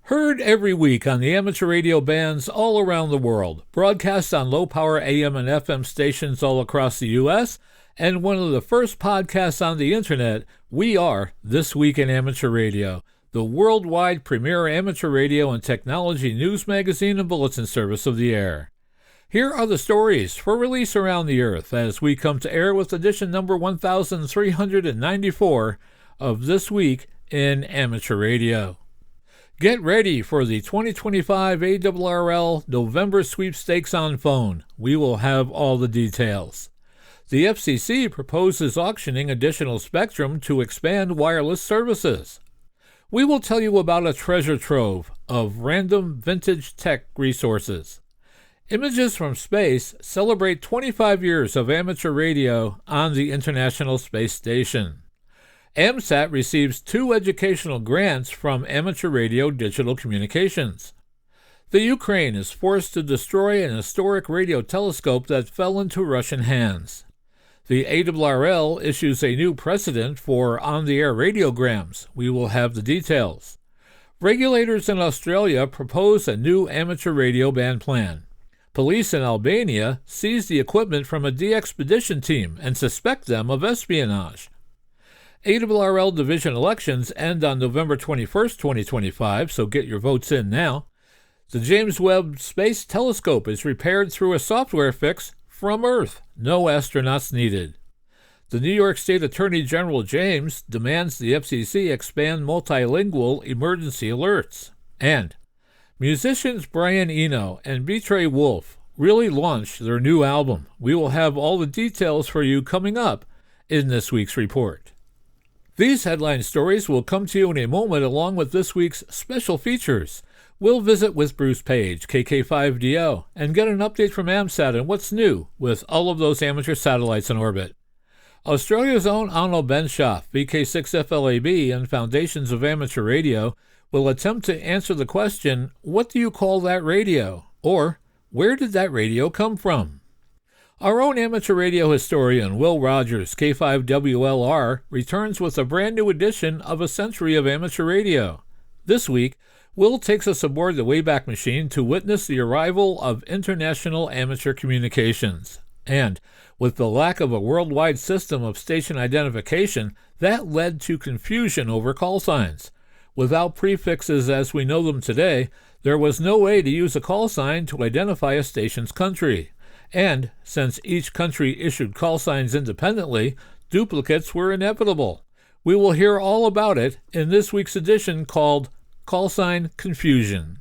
Heard every week on the amateur radio bands all around the world, broadcast on low-power AM and FM stations all across the U.S., and one of the first podcasts on the Internet, we are This Week in Amateur Radio, the worldwide premier amateur radio and technology news magazine and bulletin service of the air. Here are the stories for release around the Earth as we come to air with edition number 1394 of This Week in Amateur Radio. Get ready for the 2025 ARRL November sweepstakes on phone. We will have all the details. The FCC proposes auctioning additional spectrum to expand wireless services. We will tell you about a treasure trove of random vintage tech resources. Images from Space celebrate 25 years of amateur radio on the International Space Station. AMSAT receives 2 educational grants from Amateur Radio Digital Communications. The Ukraine is forced to destroy an historic radio telescope that fell into Russian hands. The ARRL issues a new precedent for on-the-air radiograms. We will have the details. Regulators in Australia propose a new amateur radio ban plan. Police in Albania seize the equipment from a de-expedition team and suspect them of espionage. ARRL division elections end on November 21st, 2025, so get your votes in now. The James Webb Space Telescope is repaired through a software fix from Earth. No astronauts needed. The New York State Attorney General James demands the FCC expand multilingual emergency alerts. And musicians Brian Eno and Betray Wolf really launched their new album. We will have all the details for you coming up in this week's report. These headline stories will come to you in a moment along with this week's special features. We'll visit with Bruce Page, KK5DO, and get an update from AMSAT on what's new with all of those amateur satellites in orbit. Australia's own Arnold Benshoff, VK6FLAB, and Foundations of Amateur Radio will attempt to answer the question, what do you call that radio? Or, where did that radio come from? Our own amateur radio historian, Will Rogers, K5WLR, returns with a brand new edition of A Century of Amateur Radio. This week, Will takes us aboard the Wayback Machine to witness the arrival of international amateur communications. And, with the lack of a worldwide system of station identification, that led to confusion over call signs. Without prefixes as we know them today, there was no way to use a call sign to identify a station's country. And, since each country issued call signs independently, duplicates were inevitable. We will hear all about it in this week's edition called Call Sign Confusion.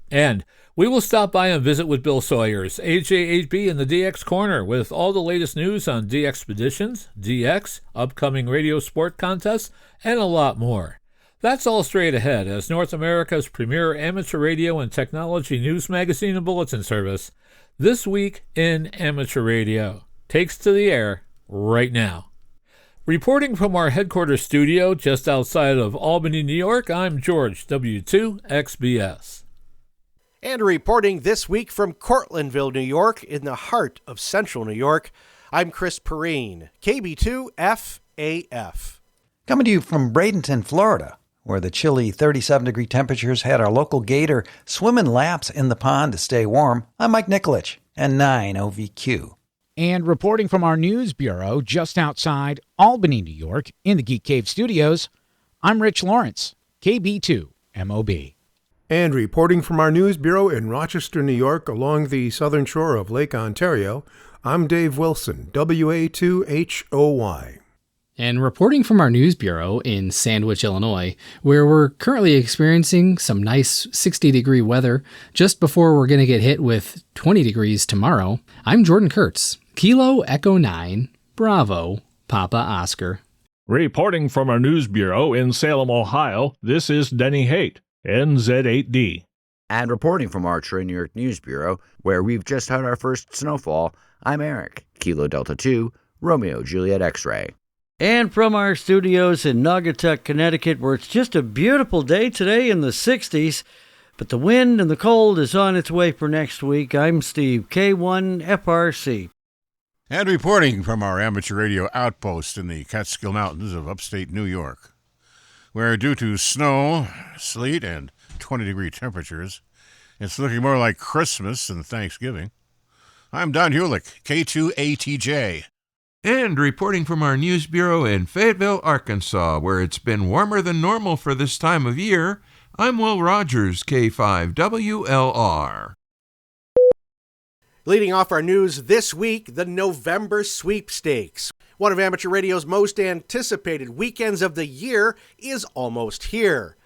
And we will stop by and visit with Bill Sawyers, AJ8B in the DX Corner, with all the latest news on DXpeditions, DX, upcoming radio sport contests, and a lot more. That's all straight ahead as North America's premier amateur radio and technology news magazine and bulletin service, This Week in Amateur Radio, takes to the air right now. Reporting from our headquarters studio just outside of Albany, New York, I'm George, W2XBS. And reporting this week from Cortlandville, New York, in the heart of central New York, I'm Chris Perrine, KB2FAF. Coming to you from Bradenton, Florida, where the chilly 37-degree temperatures had our local gator swimming laps in the pond to stay warm, I'm Mike Nikolich, N9OVQ. And reporting from our news bureau just outside Albany, New York, in the Geek Cave studios, I'm Rich Lawrence, KB2MOB. And reporting from our news bureau in Rochester, New York, along the southern shore of Lake Ontario, I'm Dave Wilson, WA2HOY. And reporting from our news bureau in Sandwich, Illinois, where we're currently experiencing some nice 60-degree weather just before we're going to get hit with 20 degrees tomorrow, I'm Jordon Kurtz, Kilo Echo 9, Bravo, Papa Oscar. Reporting from our news bureau in Salem, Ohio, this is Denny Haight, NZ8D. And reporting from our Troy, New York News Bureau, where we've just had our first snowfall, I'm Eric, Kilo Delta 2, Romeo Juliet X-Ray. And from our studios in Naugatuck, Connecticut, where it's just a beautiful day today in the 60s, but the wind and the cold is on its way for next week, I'm Steve, K1FRC. And reporting from our amateur radio outpost in the Catskill Mountains of upstate New York, where due to snow, sleet, and 20-degree temperatures. It's looking more like Christmas than Thanksgiving. I'm Don Hulick, K2ATJ. And reporting from our news bureau in Fayetteville, Arkansas, where it's been warmer than normal for this time of year, I'm Will Rogers, K5WLR. Leading off our news this week, the November sweepstakes. One of amateur radio's most anticipated weekends of the year is almost here.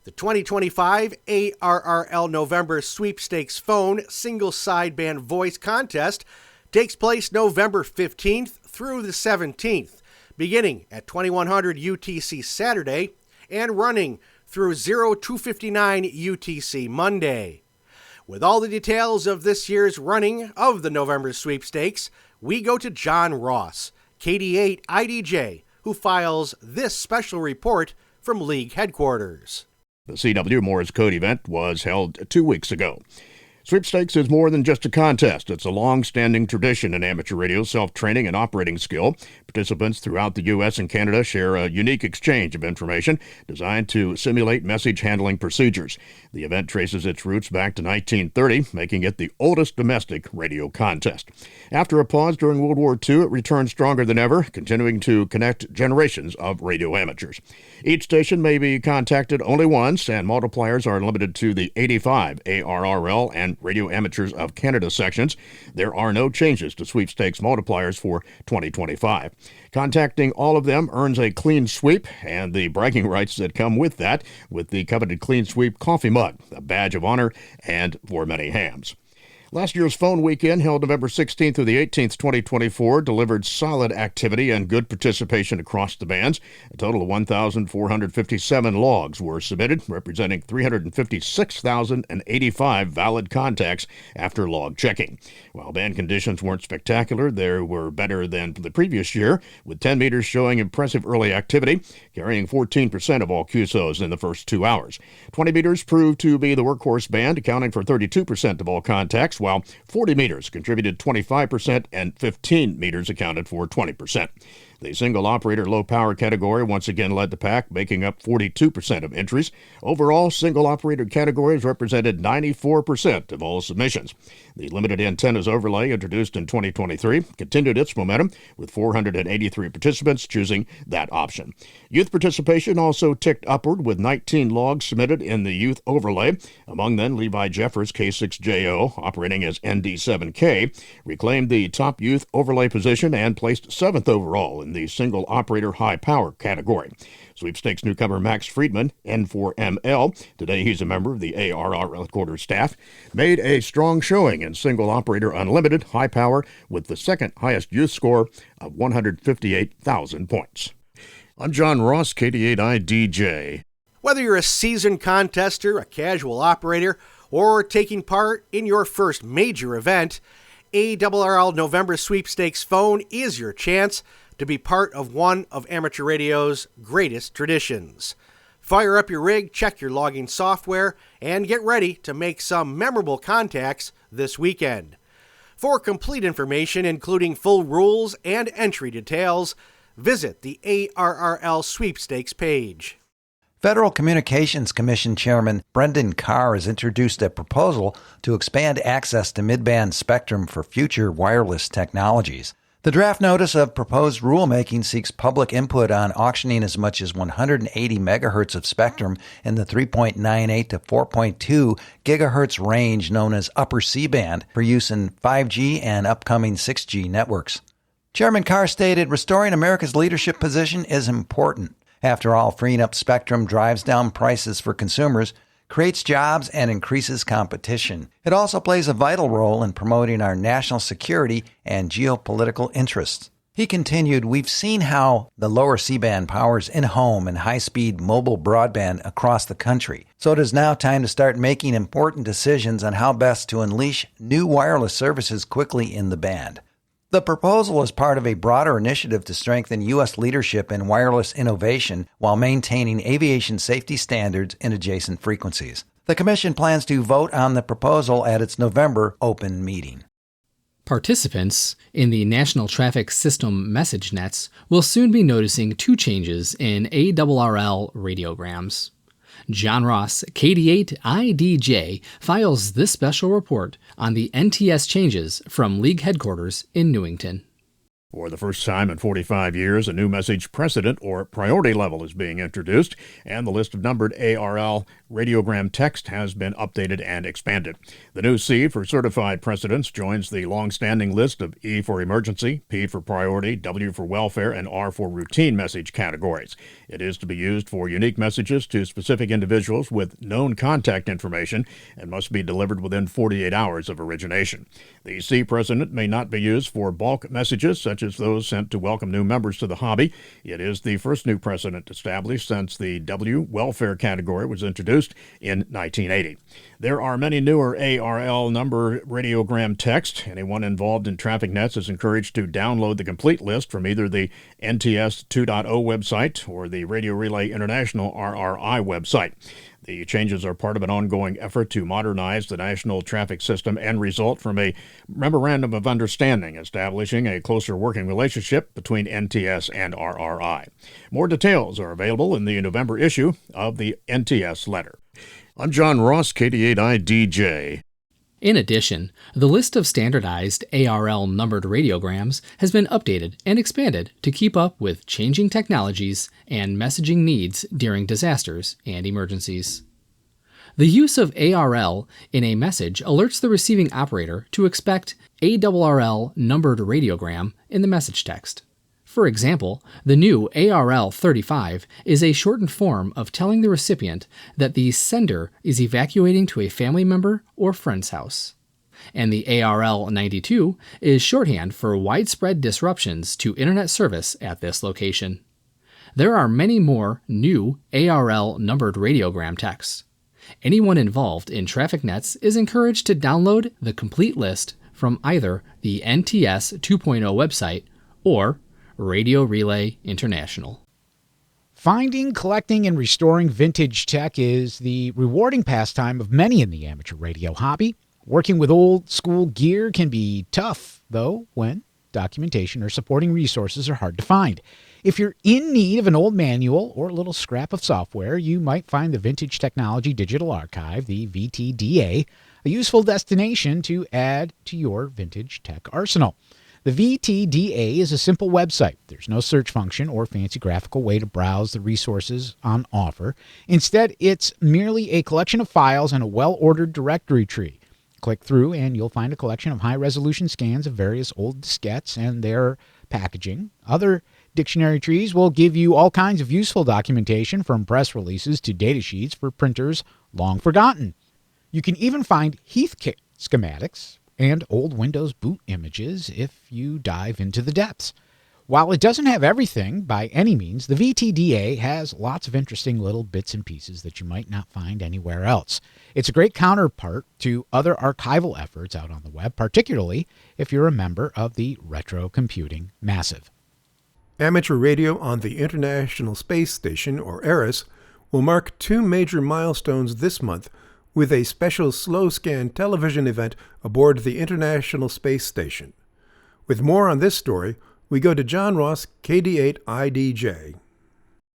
The 2025 ARRL November Sweepstakes Phone Single Sideband Voice Contest takes place November 15th through the 17th, beginning at 2100 UTC Saturday and running through 0259 UTC Monday. With all the details of this year's running of the November sweepstakes, we go to John Ross, KD8 IDJ, who files this special report from League headquarters. The CW Morse Code event was held 2 weeks ago. Sweepstakes is more than just a contest. It's a long-standing tradition in amateur radio self-training and operating skill. Participants throughout the U.S. and Canada share a unique exchange of information designed to simulate message handling procedures. The event traces its roots back to 1930, making it the oldest domestic radio contest. After a pause during World War II, it returned stronger than ever, continuing to connect generations of radio amateurs. Each station may be contacted only once, and multipliers are limited to the 85 ARRL and Radio Amateurs of Canada sections. There are no changes to sweepstakes multipliers for 2025. Contacting all of them earns a clean sweep and the bragging rights that come with that, with the coveted clean sweep coffee mug, a badge of honor, and for many hams. Last year's phone weekend, held November 16th through the 18th, 2024, delivered solid activity and good participation across the bands. A total of 1,457 logs were submitted, representing 356,085 valid contacts after log checking. While band conditions weren't spectacular, they were better than the previous year, with 10 meters showing impressive early activity, carrying 14% of all QSOs in the first 2 hours. 20 meters proved to be the workhorse band, accounting for 32% of all contacts, while 40 meters contributed 25% and 15 meters accounted for 20%. The single-operator low-power category once again led the pack, making up 42% of entries. Overall, single-operator categories represented 94% of all submissions. The limited antennas overlay, introduced in 2023, continued its momentum, with 483 participants choosing that option. Youth participation also ticked upward, with 19 logs submitted in the youth overlay. Among them, Levi Jeffers, K6JO, operating as ND7K, reclaimed the top youth overlay position and placed 7th overall in the single-operator high-power category. Sweepstakes newcomer Max Friedman, N4ML, today he's a member of the ARRL headquarters staff, made a strong showing in single-operator unlimited high-power with the second highest youth score of 158,000 points. I'm John Ross, KD8IDJ. Whether you're a seasoned contester, a casual operator, or taking part in your first major event, ARRL November Sweepstakes Phone is your chance to be part of one of amateur radio's greatest traditions. Fire up your rig, check your logging software, and get ready to make some memorable contacts this weekend. For complete information, including full rules and entry details, visit the ARRL Sweepstakes page. Federal Communications Commission Chairman Brendan Carr has introduced a proposal to expand access to mid-band spectrum for future wireless technologies. The draft notice of proposed rulemaking seeks public input on auctioning as much as 180 megahertz of spectrum in the 3.98 to 4.2 gigahertz range known as upper C-band for use in 5G and upcoming 6G networks. Chairman Carr stated, "Restoring America's leadership position is important. After all, freeing up spectrum drives down prices for consumers, creates jobs, and increases competition. It also plays a vital role in promoting our national security and geopolitical interests." He continued, "We've seen how the lower C-band powers in-home and high-speed mobile broadband across the country. So it is now time to start making important decisions on how best to unleash new wireless services quickly in the band." The proposal is part of a broader initiative to strengthen U.S. leadership in wireless innovation while maintaining aviation safety standards in adjacent frequencies. The Commission plans to vote on the proposal at its November open meeting. Participants in the National Traffic System message nets will soon be noticing two changes in ARRL radiograms. John Ross, KD8IDJ, files this special report on the NTS changes from League headquarters in Newington. For the first time in 45 years, a new message precedent or priority level is being introduced, and the list of numbered ARL radiogram text has been updated and expanded. The new C for certified precedents joins the long-standing list of E for emergency, P for priority, W for welfare, and R for routine message categories. It is to be used for unique messages to specific individuals with known contact information and must be delivered within 48 hours of origination. The C precedent may not be used for bulk messages such as those sent to welcome new members to the hobby. It is the first new precedent established since the W welfare category was introduced in 1980. There are many newer ARL number radiogram text. Anyone involved in traffic nets is encouraged to download the complete list from either the NTS 2.0 website or the Radio Relay International RRI website. The changes are part of an ongoing effort to modernize the national traffic system and result from a memorandum of understanding establishing a closer working relationship between NTS and RRI. More details are available in the November issue of the NTS letter. I'm John Ross, KD8IDJ. In addition, the list of standardized ARL numbered radiograms has been updated and expanded to keep up with changing technologies and messaging needs during disasters and emergencies. The use of ARL in a message alerts the receiving operator to expect ARRL numbered radiogram in the message text. For example, the new ARL 35 is a shortened form of telling the recipient that the sender is evacuating to a family member or friend's house. And the ARL 92 is shorthand for widespread disruptions to internet service at this location. There are many more new ARL numbered radiogram texts. Anyone involved in traffic nets is encouraged to download the complete list from either the NTS 2.0 website or Radio Relay International. Finding, collecting, and restoring vintage tech is the rewarding pastime of many in the amateur radio hobby. Working with old school gear can be tough, though, when documentation or supporting resources are hard to find. If you're in need of an old manual or a little scrap of software, you might find the Vintage Technology Digital Archive, the VTDA, a useful destination to add to your vintage tech arsenal. The VTDA is a simple website. There's no search function or fancy graphical way to browse the resources on offer. Instead, it's merely a collection of files and a well-ordered directory tree. Click through and you'll find a collection of high-resolution scans of various old diskettes and their packaging. Other dictionary trees will give you all kinds of useful documentation, from press releases to datasheets for printers long forgotten. You can even find Heathkit schematics and old Windows boot images if you dive into the depths. While it doesn't have everything by any means, the VTDA has lots of interesting little bits and pieces that you might not find anywhere else. It's a great counterpart to other archival efforts out on the web, particularly if you're a member of the Retro Computing Massive. Amateur radio on the International Space Station, or ERIS, will mark two major milestones this month with a special slow scan television event aboard the International Space Station. With more on this story, we go to John Ross, KD8IDJ.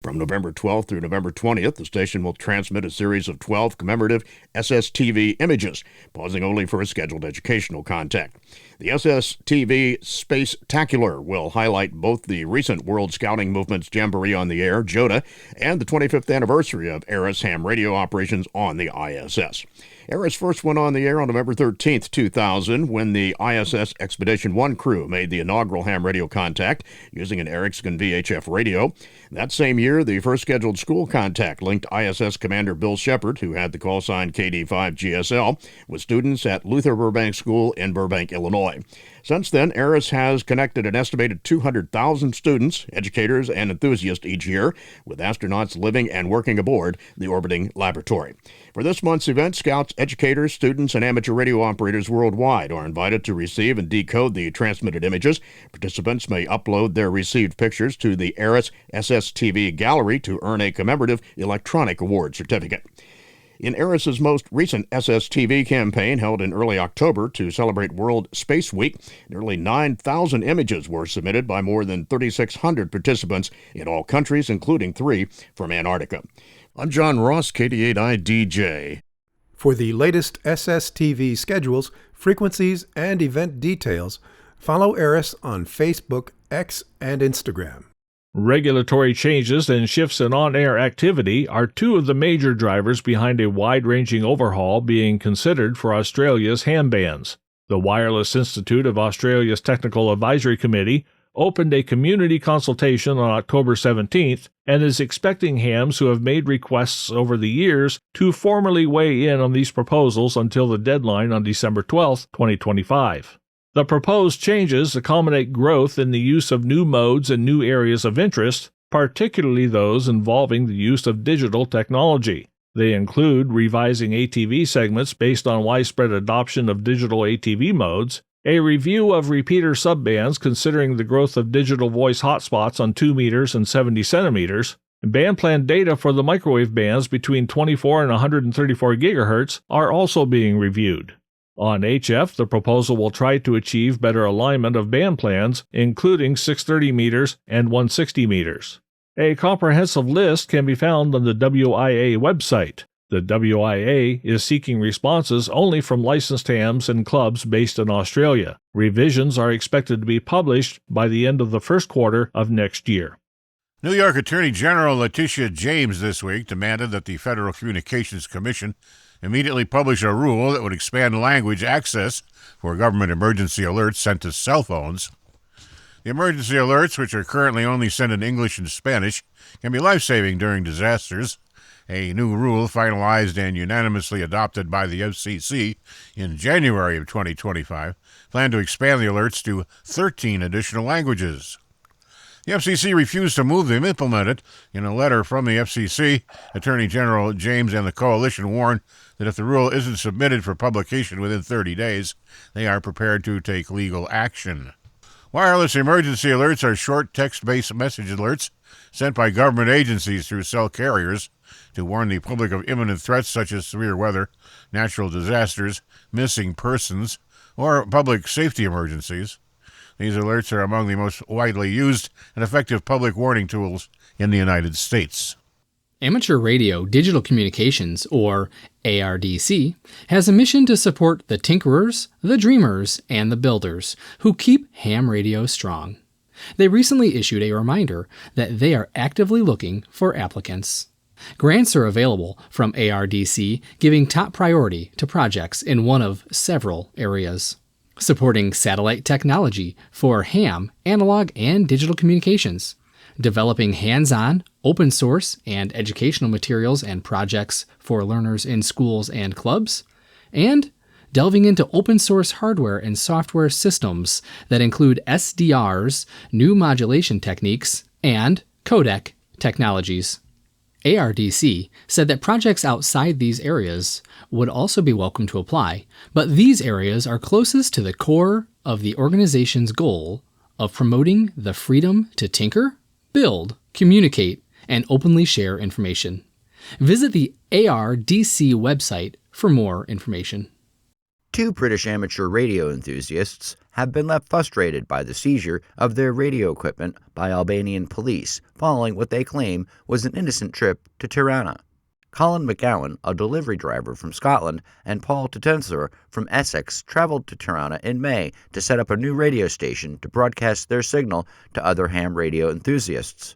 From November 12th through November 20th, the station will transmit a series of 12 commemorative SSTV images, pausing only for a scheduled educational contact. The SSTV Spacetacular will highlight both the recent World Scouting Movement's Jamboree on the Air, JOTA, and the 25th anniversary of ERIS ham radio operations on the ISS. ERIS first went on the air on November 13th, 2000, when the ISS Expedition 1 crew made the inaugural ham radio contact using an Ericsson VHF radio. That same year, the first scheduled school contact linked ISS Commander Bill Shepard, who had the call sign KD5GSL, with students at Luther Burbank School in Burbank, Illinois. Since then, ERIS has connected an estimated 200,000 students, educators, and enthusiasts each year, with astronauts living and working aboard the orbiting laboratory. For this month's event, scouts, educators, students, and amateur radio operators worldwide are invited to receive and decode the transmitted images. Participants may upload their received pictures to the ERIS SSTV gallery to earn a commemorative electronic award certificate. In ERIS's most recent SSTV campaign, held in early October to celebrate World Space Week, nearly 9,000 images were submitted by more than 3,600 participants in all countries, including 3 from Antarctica. I'm John Ross, KD8I-DJ. For the latest SSTV schedules, frequencies, and event details, follow ARIS on Facebook, X, and Instagram. Regulatory changes and shifts in on-air activity are two of the major drivers behind a wide-ranging overhaul being considered for Australia's ham bands. The Wireless Institute of Australia's Technical Advisory Committee opened a community consultation on October 17th and is expecting hams who have made requests over the years to formally weigh in on these proposals until the deadline on December 12, 2025. The proposed changes accommodate growth in the use of new modes and new areas of interest, particularly those involving the use of digital technology. They include revising ATV segments based on widespread adoption of digital ATV modes, a review of repeater subbands considering the growth of digital voice hotspots on 2 meters and 70 centimeters, and band plan data for the microwave bands between 24 and 134 gigahertz are also being reviewed. On HF, the proposal will try to achieve better alignment of band plans, including 630 meters and 160 meters. A comprehensive list can be found on the WIA website. The WIA is seeking responses only from licensed hams and clubs based in Australia. Revisions are expected to be published by the end of the first quarter of next year. New York Attorney General Letitia James this week demanded that the Federal Communications Commission immediately publish a rule that would expand language access for government emergency alerts sent to cell phones. The emergency alerts, which are currently only sent in English and Spanish, can be life-saving during disasters. A new rule finalized and unanimously adopted by the FCC in January of 2025 planned to expand the alerts to 13 additional languages. The FCC refused to move them implemented. In a letter from the FCC, Attorney General James and the coalition warned that if the rule isn't submitted for publication within 30 days, they are prepared to take legal action. Wireless emergency alerts are short text-based message alerts sent by government agencies through cell carriers to warn the public of imminent threats such as severe weather, natural disasters, missing persons, or public safety emergencies. These alerts are among the most widely used and effective public warning tools in the United States. Amateur Radio Digital Communications, or ARDC, has a mission to support the tinkerers, the dreamers, and the builders who keep ham radio strong. They recently issued a reminder that they are actively looking for applicants. Grants are available from ARDC, giving top priority to projects in one of several areas. Supporting satellite technology for ham, analog, and digital communications. Developing hands-on, open source, and educational materials and projects for learners in schools and clubs. And delving into open source hardware and software systems that include SDRs, new modulation techniques, and codec technologies. ARDC said that projects outside these areas would also be welcome to apply, but these areas are closest to the core of the organization's goal of promoting the freedom to tinker, build, communicate, and openly share information. Visit the ARDC website for more information. 2 British amateur radio enthusiasts have been left frustrated by the seizure of their radio equipment by Albanian police following what they claim was an innocent trip to Tirana. Colin McGowan, a delivery driver from Scotland, and Paul Tutensor from Essex traveled to Tirana in May to set up a new radio station to broadcast their signal to other ham radio enthusiasts.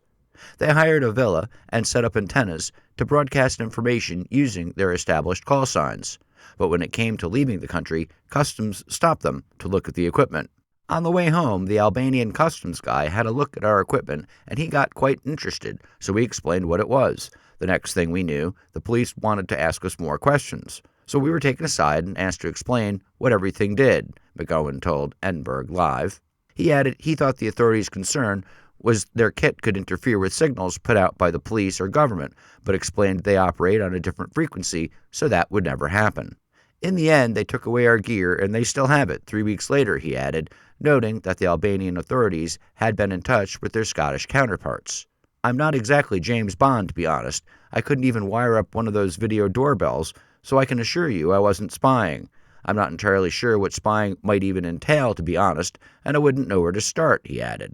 They hired a villa and set up antennas to broadcast information using their established call signs. But when it came to leaving the country, customs stopped them to look at the equipment. On the way home, the Albanian customs guy had a look at our equipment, and he got quite interested, so we explained what it was. The next thing we knew, the police wanted to ask us more questions. So we were taken aside and asked to explain what everything did, McGowan told Edinburgh Live. He added he thought the authorities' concern was their kit could interfere with signals put out by the police or government, but explained they operate on a different frequency, so that would never happen. In the end, they took away our gear, and they still have it 3 weeks later, he added, noting that the Albanian authorities had been in touch with their Scottish counterparts. I'm not exactly James Bond, to be honest. I couldn't even wire up one of those video doorbells, so I can assure you I wasn't spying. I'm not entirely sure what spying might even entail, to be honest, and I wouldn't know where to start, he added.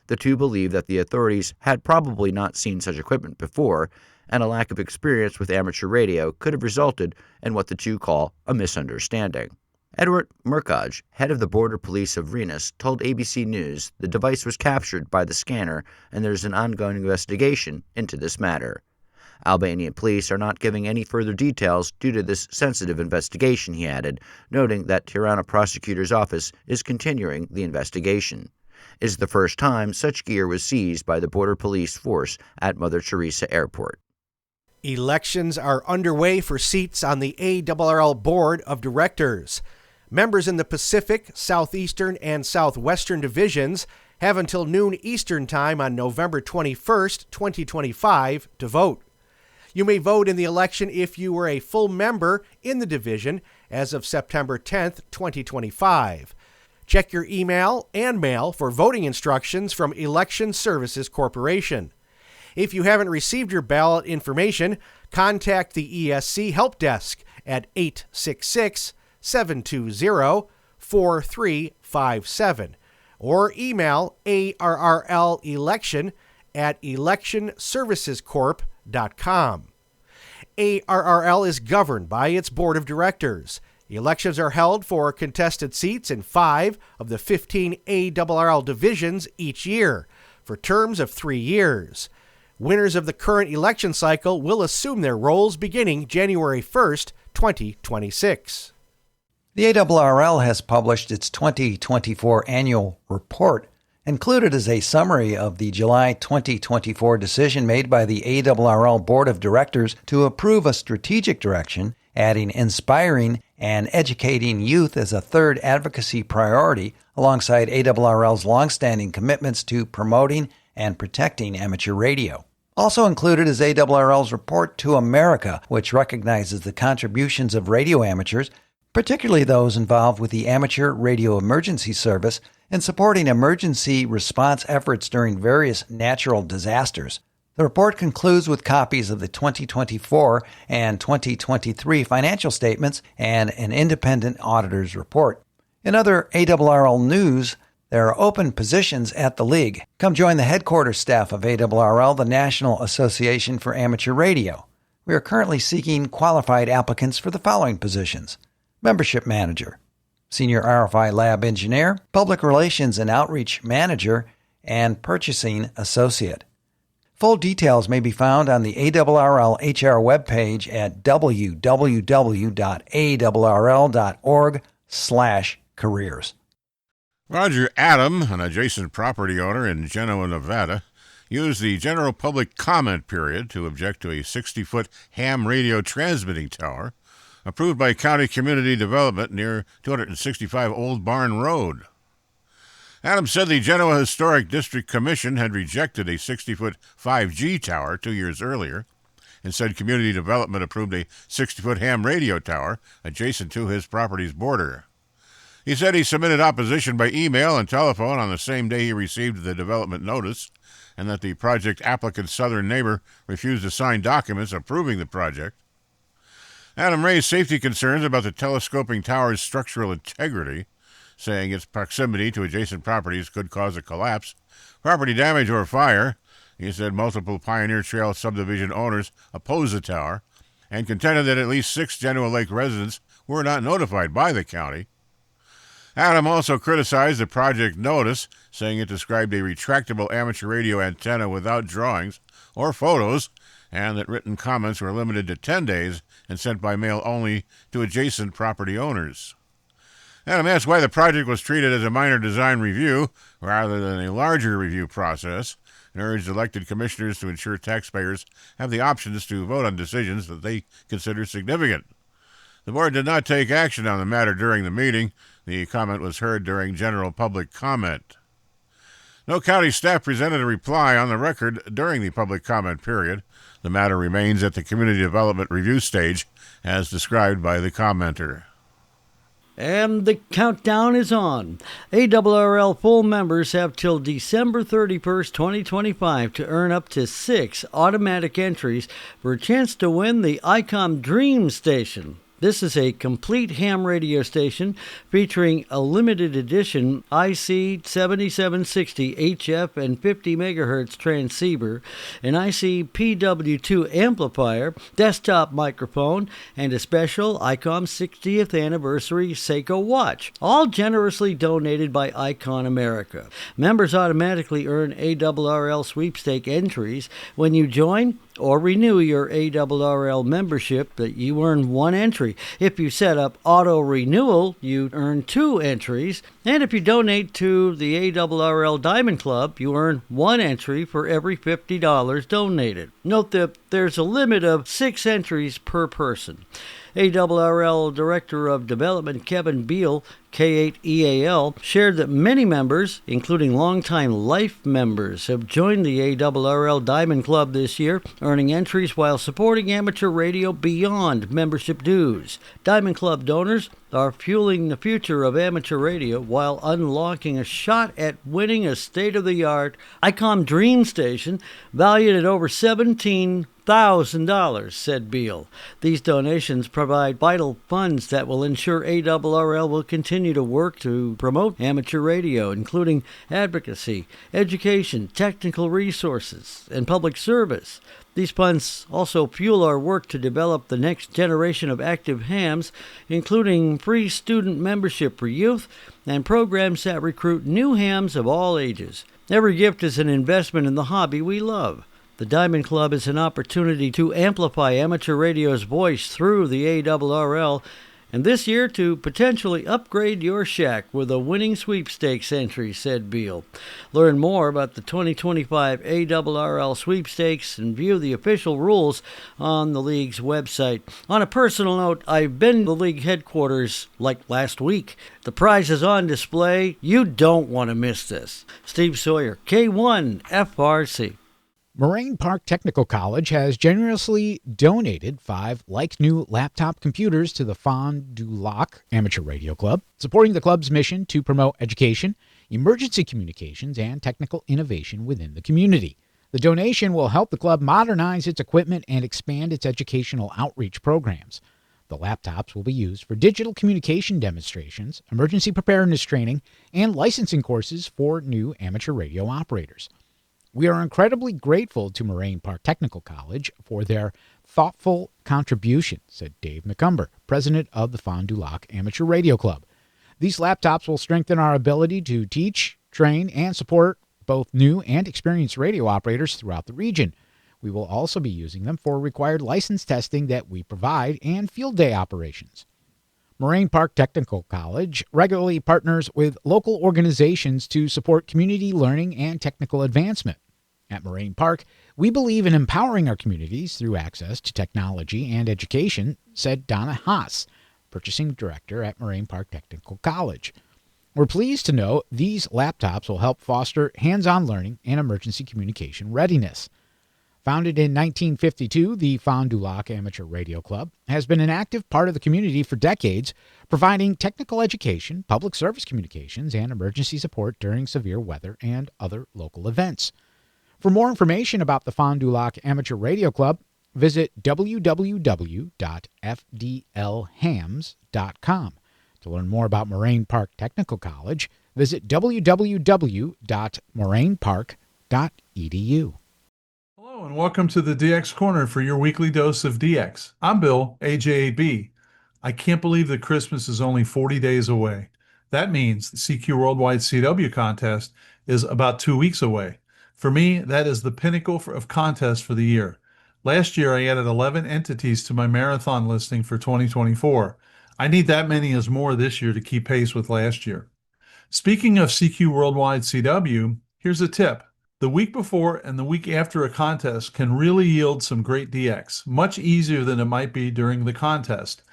The two believe that the authorities had probably not seen such equipment before, and a lack of experience with amateur radio could have resulted in what the two call a misunderstanding. Edward Merkaj, head of the Border Police of Rennes, told ABC News the device was captured by the scanner and there's an ongoing investigation into this matter. Albanian police are not giving any further details due to this sensitive investigation, he added, noting that Tirana prosecutor's office is continuing the investigation. It is the first time such gear was seized by the Border Police force at Mother Teresa Airport. Elections are underway for seats on the ARRL Board of Directors. Members in the Pacific, Southeastern, and Southwestern divisions have until noon Eastern Time on November 21st, 2025 to vote. You may vote in the election if you were a full member in the division as of September 10th, 2025. Check your email and mail for voting instructions from Election Services Corporation. If you haven't received your ballot information, contact the ESC Help Desk at 866-720-4357 or email arrlelection@electionservicescorp.com. ARRL is governed by its board of directors. Elections are held for contested seats in 5 of the 15 ARRL divisions each year for terms of 3 years. Winners of the current election cycle will assume their roles beginning January 1st, 2026. The ARRL has published its 2024 annual report. Included is a summary of the July 2024 decision made by the ARRL Board of Directors to approve a strategic direction, adding inspiring and educating youth as a third advocacy priority, alongside ARRL's longstanding commitments to promoting and protecting amateur radio. Also included is ARRL's report to America, which recognizes the contributions of radio amateurs, particularly those involved with the Amateur Radio Emergency Service, in supporting emergency response efforts during various natural disasters. The report concludes with copies of the 2024 and 2023 financial statements and an independent auditor's report. In other ARRL news, there are open positions at the League. Come join the headquarters staff of ARRL, the National Association for Amateur Radio. We are currently seeking qualified applicants for the following positions: Membership Manager, Senior RFI Lab Engineer, Public Relations and Outreach Manager, and Purchasing Associate. Full details may be found on the ARRL HR webpage at www.arrl.org/careers. Roger Adam, an adjacent property owner in Genoa, Nevada, used the general public comment period to object to a 60-foot ham radio transmitting tower approved by County Community Development near 265 Old Barn Road. Adam said the Genoa Historic District Commission had rejected a 60-foot 5G tower 2 years earlier and said Community Development approved a 60-foot ham radio tower adjacent to his property's border. He said he submitted opposition by email and telephone on the same day he received the development notice, and that the project applicant's southern neighbor refused to sign documents approving the project. Adam raised safety concerns about the telescoping tower's structural integrity, saying its proximity to adjacent properties could cause a collapse, property damage, or fire. He said multiple Pioneer Trail subdivision owners oppose the tower and contended that at least 6 Genoa Lake residents were not notified by the county. Adam also criticized the project notice, saying it described a retractable amateur radio antenna without drawings or photos, and that written comments were limited to 10 days and sent by mail only to adjacent property owners. Adam asked why the project was treated as a minor design review rather than a larger review process, and urged elected commissioners to ensure taxpayers have the options to vote on decisions that they consider significant. The board did not take action on the matter during the meeting. The comment was heard during general public comment. No county staff presented a reply on the record during the public comment period. The matter remains at the community development review stage, as described by the commenter. And the countdown is on. ARRL full members have till December 31st, 2025 to earn up to 6 automatic entries for a chance to win the ICOM Dream Station. This is a complete ham radio station featuring a limited edition IC 7760 HF and 50 MHz transceiver, an IC PW2 amplifier, desktop microphone, and a special ICOM 60th anniversary Seiko watch, all generously donated by Icon America. Members automatically earn ARRL sweepstake entries when you join or renew your ARRL membership. That you earn 1 entry. If you set up auto renewal, you earn 2 entries. And if you donate to the ARRL Diamond Club, you earn 1 entry for every $50 donated. Note that there's a limit of 6 entries per person. ARRL Director of Development Kevin Beal, K8EAL, shared that many members, including longtime life members, have joined the ARRL Diamond Club this year, earning entries while supporting amateur radio beyond membership dues. Diamond Club donors are fueling the future of amateur radio while unlocking a shot at winning a state-of-the-art ICOM Dream Station valued at over $17,000, said Beal. These donations provide vital funds that will ensure ARRL will continue to work to promote amateur radio, including advocacy, education, technical resources, and public service. These funds also fuel our work to develop the next generation of active hams, including free student membership for youth and programs that recruit new hams of all ages. Every gift is an investment in the hobby we love. The Diamond Club is an opportunity to amplify amateur radio's voice through the ARRL, and this year to potentially upgrade your shack with a winning sweepstakes entry, said Beal. Learn more about the 2025 ARRL sweepstakes and view the official rules on the league's website. On a personal note, I've been to the league headquarters like last week. The prize is on display. You don't want to miss this. Steve Sawyer, K1 FRC. Moraine Park Technical College has generously donated 5 like-new laptop computers to the Fond du Lac Amateur Radio Club, supporting the club's mission to promote education, emergency communications, and technical innovation within the community. The donation will help the club modernize its equipment and expand its educational outreach programs. The laptops will be used for digital communication demonstrations, emergency preparedness training, and licensing courses for new amateur radio operators. We are incredibly grateful to Moraine Park Technical College for their thoughtful contribution, said Dave McCumber, president of the Fond du Lac Amateur Radio Club. These laptops will strengthen our ability to teach, train, and support both new and experienced radio operators throughout the region. We will also be using them for required license testing that we provide and field day operations. Moraine Park Technical College regularly partners with local organizations to support community learning and technical advancement. At Moraine Park, we believe in empowering our communities through access to technology and education, said Donna Haas, purchasing director at Moraine Park Technical College. We're pleased to know these laptops will help foster hands-on learning and emergency communication readiness. Founded in 1952, the Fond du Lac Amateur Radio Club has been an active part of the community for decades, providing technical education, public service communications, and emergency support during severe weather and other local events. For more information about the Fond du Lac Amateur Radio Club, visit www.fdlhams.com. To learn more about Moraine Park Technical College, visit www.morainepark.edu. Hello and welcome to the DX Corner for your weekly dose of DX. I'm Bill, AJAB. I can't believe that Christmas is only 40 days away. That means the CQ Worldwide CW contest is about 2 weeks away. For me, that is the pinnacle of contests for the year. Last year, I added 11 entities to my marathon listing for 2024. I need that many as more this year to keep pace with last year. Speaking of CQ Worldwide CW, here's a tip. The week before and the week after a contest can really yield some great DX, much easier than it might be during the contest.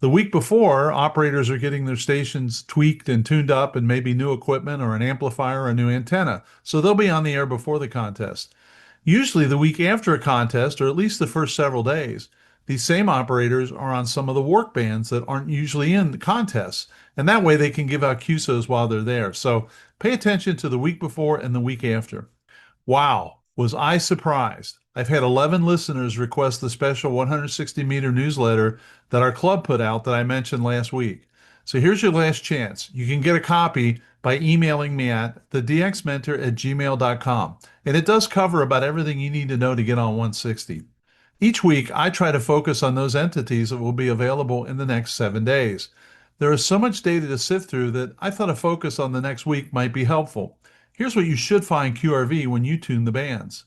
The week before, operators are getting their stations tweaked and tuned up and maybe new equipment or an amplifier or a new antenna, so they'll be on the air before the contest. Usually the week after a contest, or at least the first several days, these same operators are on some of the work bands that aren't usually in the contests, and that way they can give out QSOs while they're there. So pay attention to the week before and the week after. Wow, Was I surprised? I've had 11 listeners request the special 160-meter newsletter that our club put out that I mentioned last week. So here's your last chance. You can get a copy by emailing me at thedxmentor@gmail.com. And it does cover about everything you need to know to get on 160. Each week, I try to focus on those entities that will be available in the next 7 days. There is so much data to sift through that I thought a focus on the next week might be helpful. Here's what you should find QRV when you tune the bands.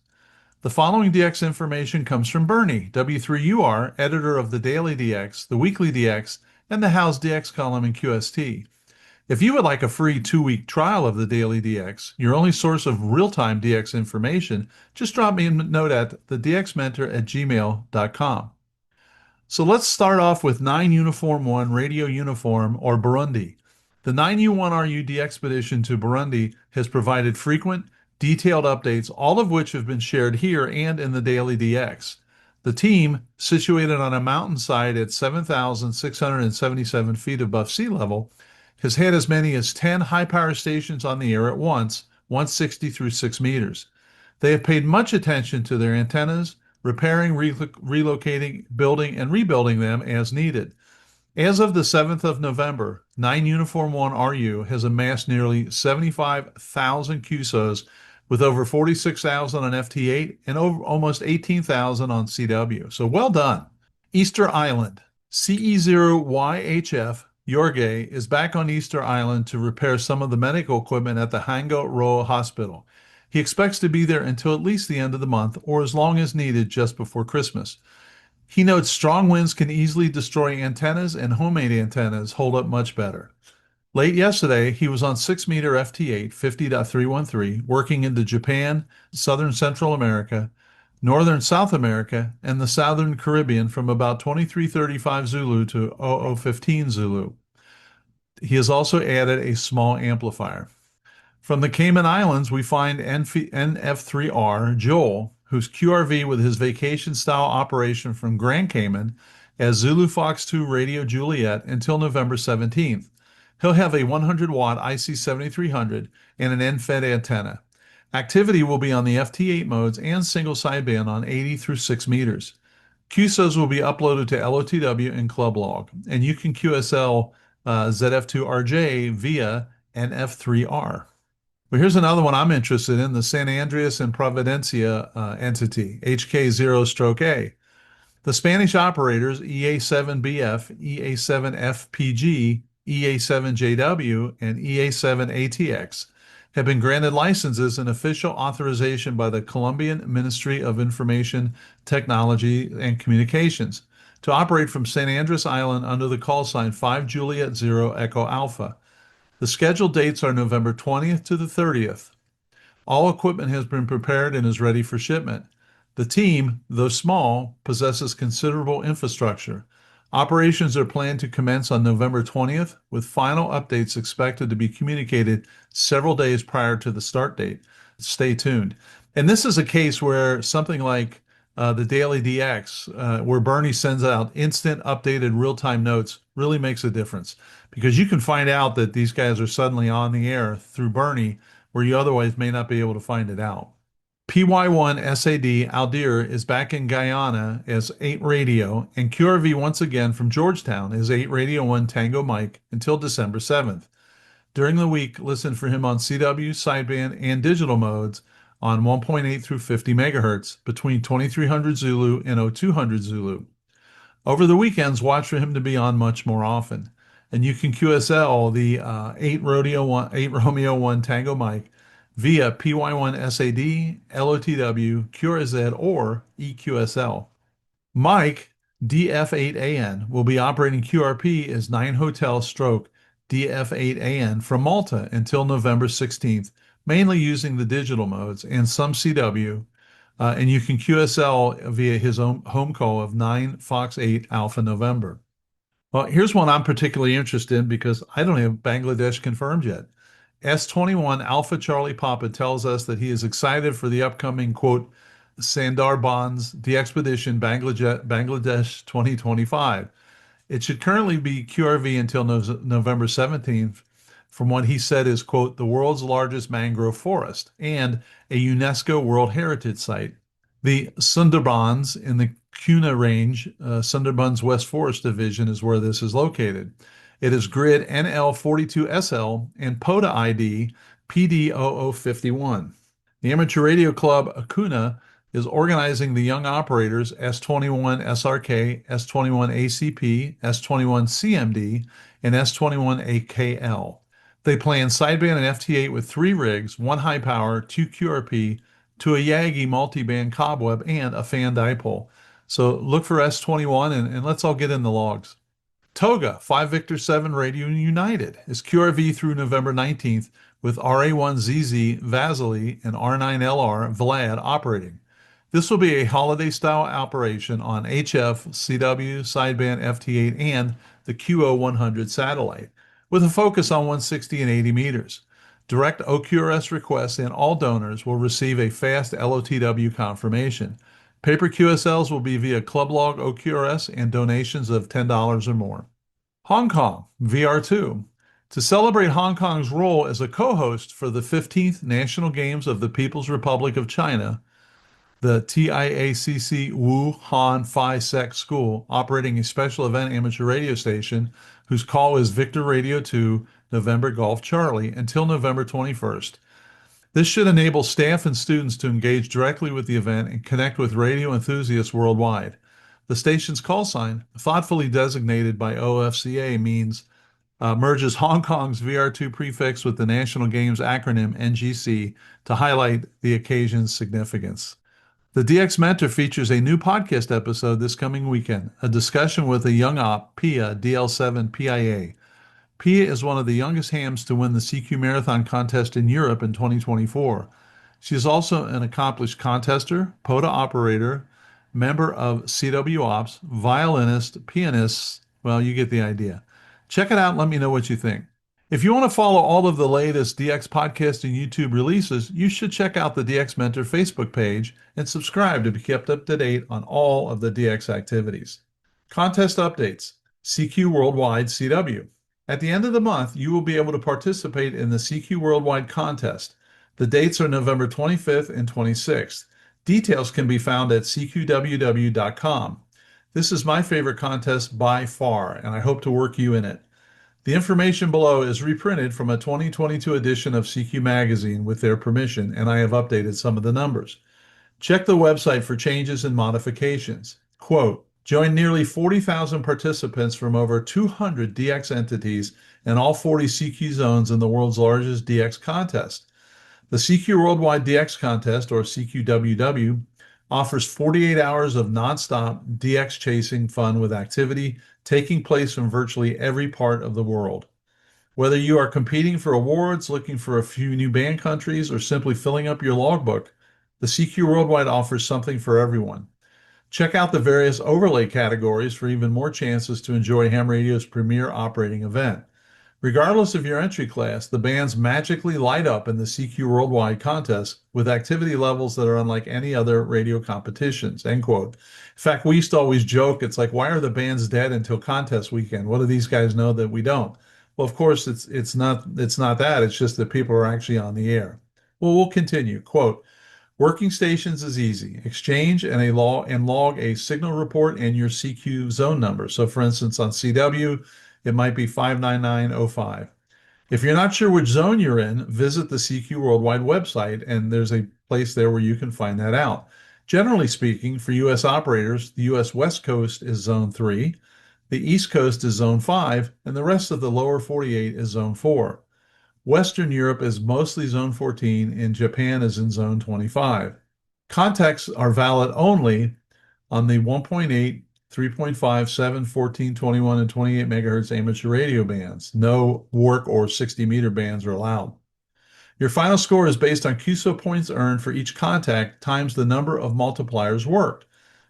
The following DX information comes from Bernie, W3UR, editor of the Daily DX, the Weekly DX, and the How's DX column in QST. If you would like a free 2-week trial of the Daily DX, your only source of real-time DX information, just drop me a note at thedxmentor@gmail.com. So let's start off with 9 Uniform 1 Radio Uniform, or Burundi. The 9U1RU expedition to Burundi has provided frequent, detailed updates, all of which have been shared here and in the Daily DX. The team, situated on a mountainside at 7,677 feet above sea level, has had as many as 10 high-power stations on the air at once, 160 through 6 meters. They have paid much attention to their antennas, repairing, relocating, building, and rebuilding them as needed. As of the 7th of November, 9 Uniform 1 RU has amassed nearly 75,000 QSOs with over 46,000 on FT8 and over almost 18,000 on CW. So well done. Easter Island. CE0YHF Jorge is back on Easter Island to repair some of the medical equipment at the Hango Roa Hospital. He expects to be there until at least the end of the month or as long as needed just before Christmas. He notes strong winds can easily destroy antennas and homemade antennas hold up much better. Late yesterday, he was on 6-meter FT8 50.313 working into Japan, Southern Central America, Northern South America, and the Southern Caribbean from about 2335 Zulu to 0015 Zulu. He has also added a small amplifier. From the Cayman Islands, we find NF3R Joel, whose QRV with his vacation-style operation from Grand Cayman as Zulu Fox 2 Radio Juliet until November 17th. He'll have a 100-watt IC7300 and an end-fed antenna. Activity will be on the FT8 modes and single sideband on 80 through 6 meters. QSOs will be uploaded to LOTW and Club Log, and you can QSL ZF2RJ via NF3R. Well, here's another one I'm interested in, the San Andreas and Providencia entity, HK0-A. The Spanish operators EA7BF, EA7FPG, EA7JW, and EA7ATX have been granted licenses and official authorization by the Colombian Ministry of Information Technology and Communications to operate from San Andreas Island under the call sign 5 Juliet 0 Echo Alpha. The scheduled dates are November 20th to the 30th. All equipment has been prepared and is ready for shipment. The team, though small, possesses considerable infrastructure. Operations are planned to commence on November 20th, with final updates expected to be communicated several days prior to the start date. Stay tuned. And this is a case where something like the Daily DX, where Bernie sends out instant updated real-time notes, really makes a difference, because you can find out that these guys are suddenly on the air through Bernie, where you otherwise may not be able to find it out. PY1 SAD Aldir is back in Guyana as 8 Radio, and QRV once again from Georgetown is 8 Radio 1 Tango Mike until December 7th. During the week, listen for him on CW, sideband, and digital modes on 1.8 through 50 megahertz between 2300 Zulu and 0200 Zulu. Over the weekends, watch for him to be on much more often. And you can QSL the 8 Romeo 1 Tango Mike via PY1 SAD, LOTW, QRZ, or EQSL. Mike, DF8AN, will be operating QRP as 9 Hotel Stroke DF8AN from Malta until November 16th, mainly using the digital modes and some CW, and you can QSL via his own home call of 9 Fox 8 Alpha November. Well, here's one I'm particularly interested in because I don't have Bangladesh confirmed yet. S21 Alpha Charlie Papa tells us that he is excited for the upcoming, quote, Sundarbans DXpedition Bangladesh 2025. It should currently be QRV until November 17th, from what he said is, quote, the world's largest mangrove forest and a UNESCO World Heritage Site. The Sundarbans in the Kuna Range, Sundarbans West Forest Division is where this is located. It is grid NL42SL and POTA ID PD0051. The Amateur Radio Club Akuna is organizing the young operators S21 SRK, S21 ACP, S21 CMD, and S21 AKL. They plan sideband and FT8 with 3 rigs, 1 high power, 2 QRP, to a Yagi multi-band cobweb, and a fan dipole. So look for S21 and let's all get in the logs. Toga 5 Victor 7 Radio United is QRV through November 19th with RA1ZZ Vasily and R9LR Vlad operating. This will be a holiday-style operation on HF, CW, sideband FT8, and the QO100 satellite, with a focus on 160 and 80 meters. Direct OQRS requests and all donors will receive a fast LOTW confirmation. Paper QSLs will be via Club Log OQRS and donations of $10 or more. Hong Kong, VR2. To celebrate Hong Kong's role as a co-host for the 15th National Games of the People's Republic of China, the TIACC Wuhan Phi Sec School, operating a special event amateur radio station whose call is Victor Radio 2, November Golf Charlie, until November 21st. This should enable staff and students to engage directly with the event and connect with radio enthusiasts worldwide. The station's call sign, thoughtfully designated by OFCA, merges Hong Kong's VR2 prefix with the National Games acronym NGC to highlight the occasion's significance. The DX Mentor features a new podcast episode this coming weekend, a discussion with a young op, Pia DL7 PIA. Pia is one of the youngest hams to win the CQ Marathon contest in Europe in 2024. She is also an accomplished contester, POTA operator, member of CW Ops, violinist, pianist. Well, you get the idea. Check it out and let me know what you think. If you want to follow all of the latest DX podcast and YouTube releases, you should check out the DX Mentor Facebook page and subscribe to be kept up to date on all of the DX activities. Contest updates. CQ Worldwide CW. At the end of the month, you will be able to participate in the CQ Worldwide contest. The dates are November 25th and 26th. Details can be found at cqww.com. This is my favorite contest by far, and I hope to work you in it. The information below is reprinted from a 2022 edition of CQ Magazine with their permission, and I have updated some of the numbers. Check the website for changes and modifications. Quote, join nearly 40,000 participants from over 200 DX entities and all 40 CQ zones in the world's largest DX contest. The CQ Worldwide DX Contest, or CQWW, offers 48 hours of nonstop DX chasing fun with activity taking place from virtually every part of the world. Whether you are competing for awards, looking for a few new band countries, or simply filling up your logbook, the CQ Worldwide offers something for everyone. Check out the various overlay categories for even more chances to enjoy ham radio's premier operating event. Regardless of your entry class, the bands magically light up in the CQ Worldwide contest with activity levels that are unlike any other radio competitions, end quote. In fact, we used to always joke, it's like, why are the bands dead until contest weekend? What do these guys know that we don't? Well, of course, it's not that. It's just that people are actually on the air. Well, we'll continue. Quote, working stations is easy. Exchange and log a signal report and your CQ zone number. So, for instance, on CW, it might be 59905. If you're not sure which zone you're in, visit the CQ Worldwide website, and there's a place there where you can find that out. Generally speaking, for U.S. operators, the U.S. West Coast is Zone 3, the East Coast is Zone 5, and the rest of the lower 48 is Zone 4. Western Europe is mostly Zone 14, and Japan is in Zone 25. Contacts are valid only on the 1.8, 3.5, 7, 14, 21, and 28 megahertz amateur radio bands. No work or 60-meter bands are allowed. Your final score is based on QSO points earned for each contact times the number of multipliers worked.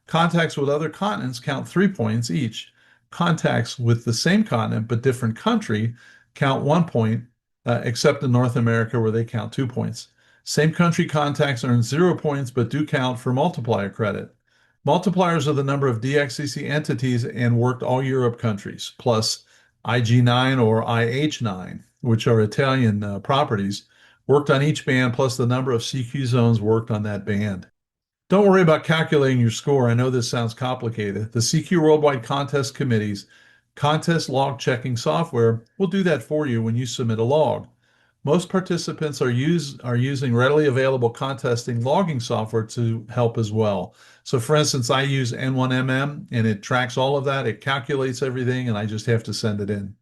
Contacts with other continents count 3 points each. Contacts with the same continent but different country count 1 point, except in North America where they count 2 points. Same country contacts earn 0 points but do count for multiplier credit. Multipliers are the number of DXCC entities and worked all Europe countries, plus IG9 or IH9. which are Italian properties, worked on each band plus the number of CQ zones worked on that band. Don't worry about calculating your score. I know this sounds complicated. The CQ Worldwide Contest Committee's contest log checking software will do that for you when you submit a log. Most participants are using readily available contesting logging software to help as well. So for instance, I use N1MM and it tracks all of that. It calculates everything and I just have to send it in.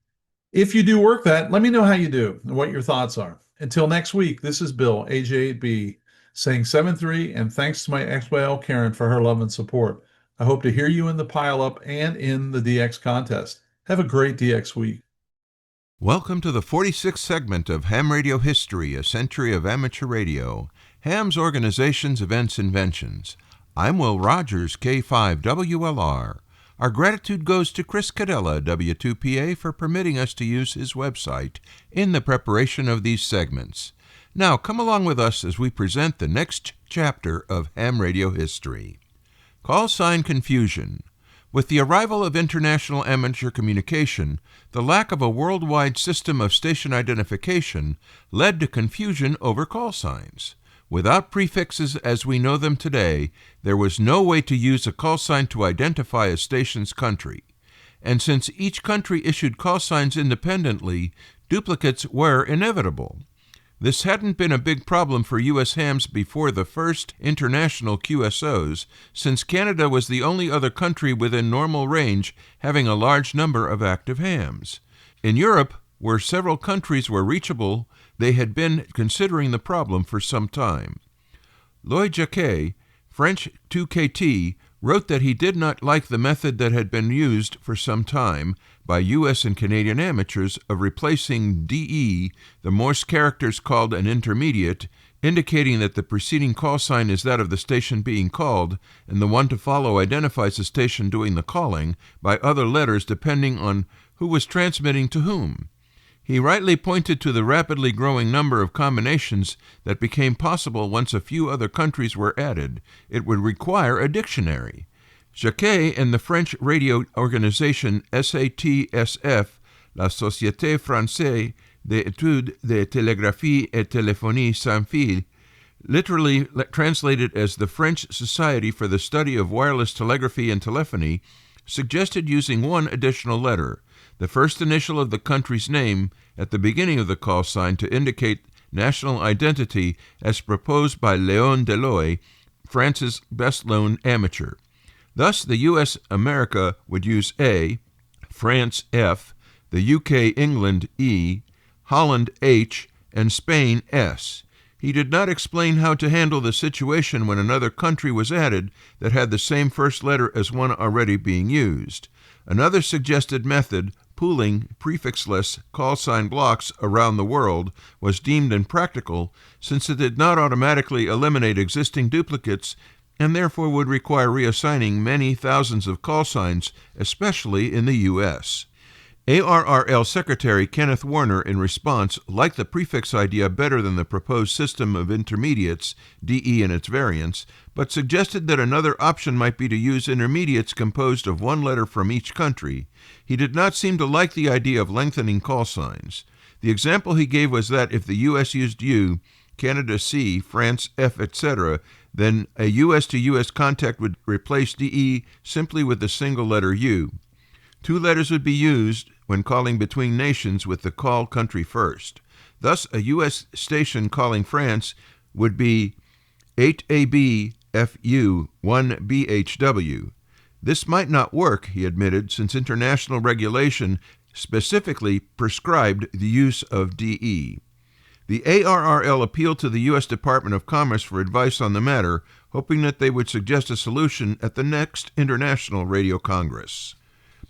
If you do work that, let me know how you do and what your thoughts are. Until next week, this is Bill, AJ8B, saying 7-3, and thanks to my XYL Karen for her love and support. I hope to hear you in the pileup and in the DX contest. Have a great DX week. Welcome to the 46th segment of Ham Radio History, a century of amateur radio. Ham's Organizations, Events, Inventions. I'm Will Rogers, K5WLR. Our gratitude goes to Chris Cadella, W2PA, for permitting us to use his website in the preparation of these segments. Now, come along with us as we present the next chapter of Ham Radio History. Call sign confusion. With the arrival of international amateur communication, the lack of a worldwide system of station identification led to confusion over call signs. Without prefixes as we know them today, there was no way to use a call sign to identify a station's country. And since each country issued call signs independently, duplicates were inevitable. This hadn't been a big problem for U.S. hams before the first international QSOs, since Canada was the only other country within normal range having a large number of active hams. In Europe, where several countries were reachable, they had been considering the problem for some time. Lloyd Jacquet, French 2KT, wrote that he did not like the method that had been used for some time by U.S. and Canadian amateurs of replacing DE, the Morse characters called an intermediate, indicating that the preceding call sign is that of the station being called, and the one to follow identifies the station doing the calling, by other letters depending on who was transmitting to whom. He rightly pointed to the rapidly growing number of combinations that became possible once a few other countries were added. It would require a dictionary. Jacquet and the French radio organization SATSF, la Société Française d'études de télégraphie et téléphonie sans fil, literally translated as the French Society for the Study of Wireless Telegraphy and Telephony, suggested using one additional letter, the first initial of the country's name, at the beginning of the call sign to indicate national identity as proposed by Léon Deloy, France's best-known amateur. Thus, the U.S. America would use A, France F, the U.K. England E, Holland H, and Spain S. He did not explain how to handle the situation when another country was added that had the same first letter as one already being used. Another suggested method, pooling prefixless call sign blocks around the world, was deemed impractical since it did not automatically eliminate existing duplicates and therefore would require reassigning many thousands of call signs, especially in the U.S. ARRL Secretary Kenneth Warner, in response, liked the prefix idea better than the proposed system of intermediates, DE and its variants, but suggested that another option might be to use intermediates composed of one letter from each country. He did not seem to like the idea of lengthening call signs. The example he gave was that if the U.S. used U, Canada C, France F, etc., then a U.S. to U.S. contact would replace DE simply with the single letter U. Two letters would be used when calling between nations with the call country first. Thus, a U.S. station calling France would be 8AB FU 1BHW. This might not work, he admitted, since international regulation specifically prescribed the use of DE. The ARRL appealed to the U.S. Department of Commerce for advice on the matter, hoping that they would suggest a solution at the next International Radio Congress.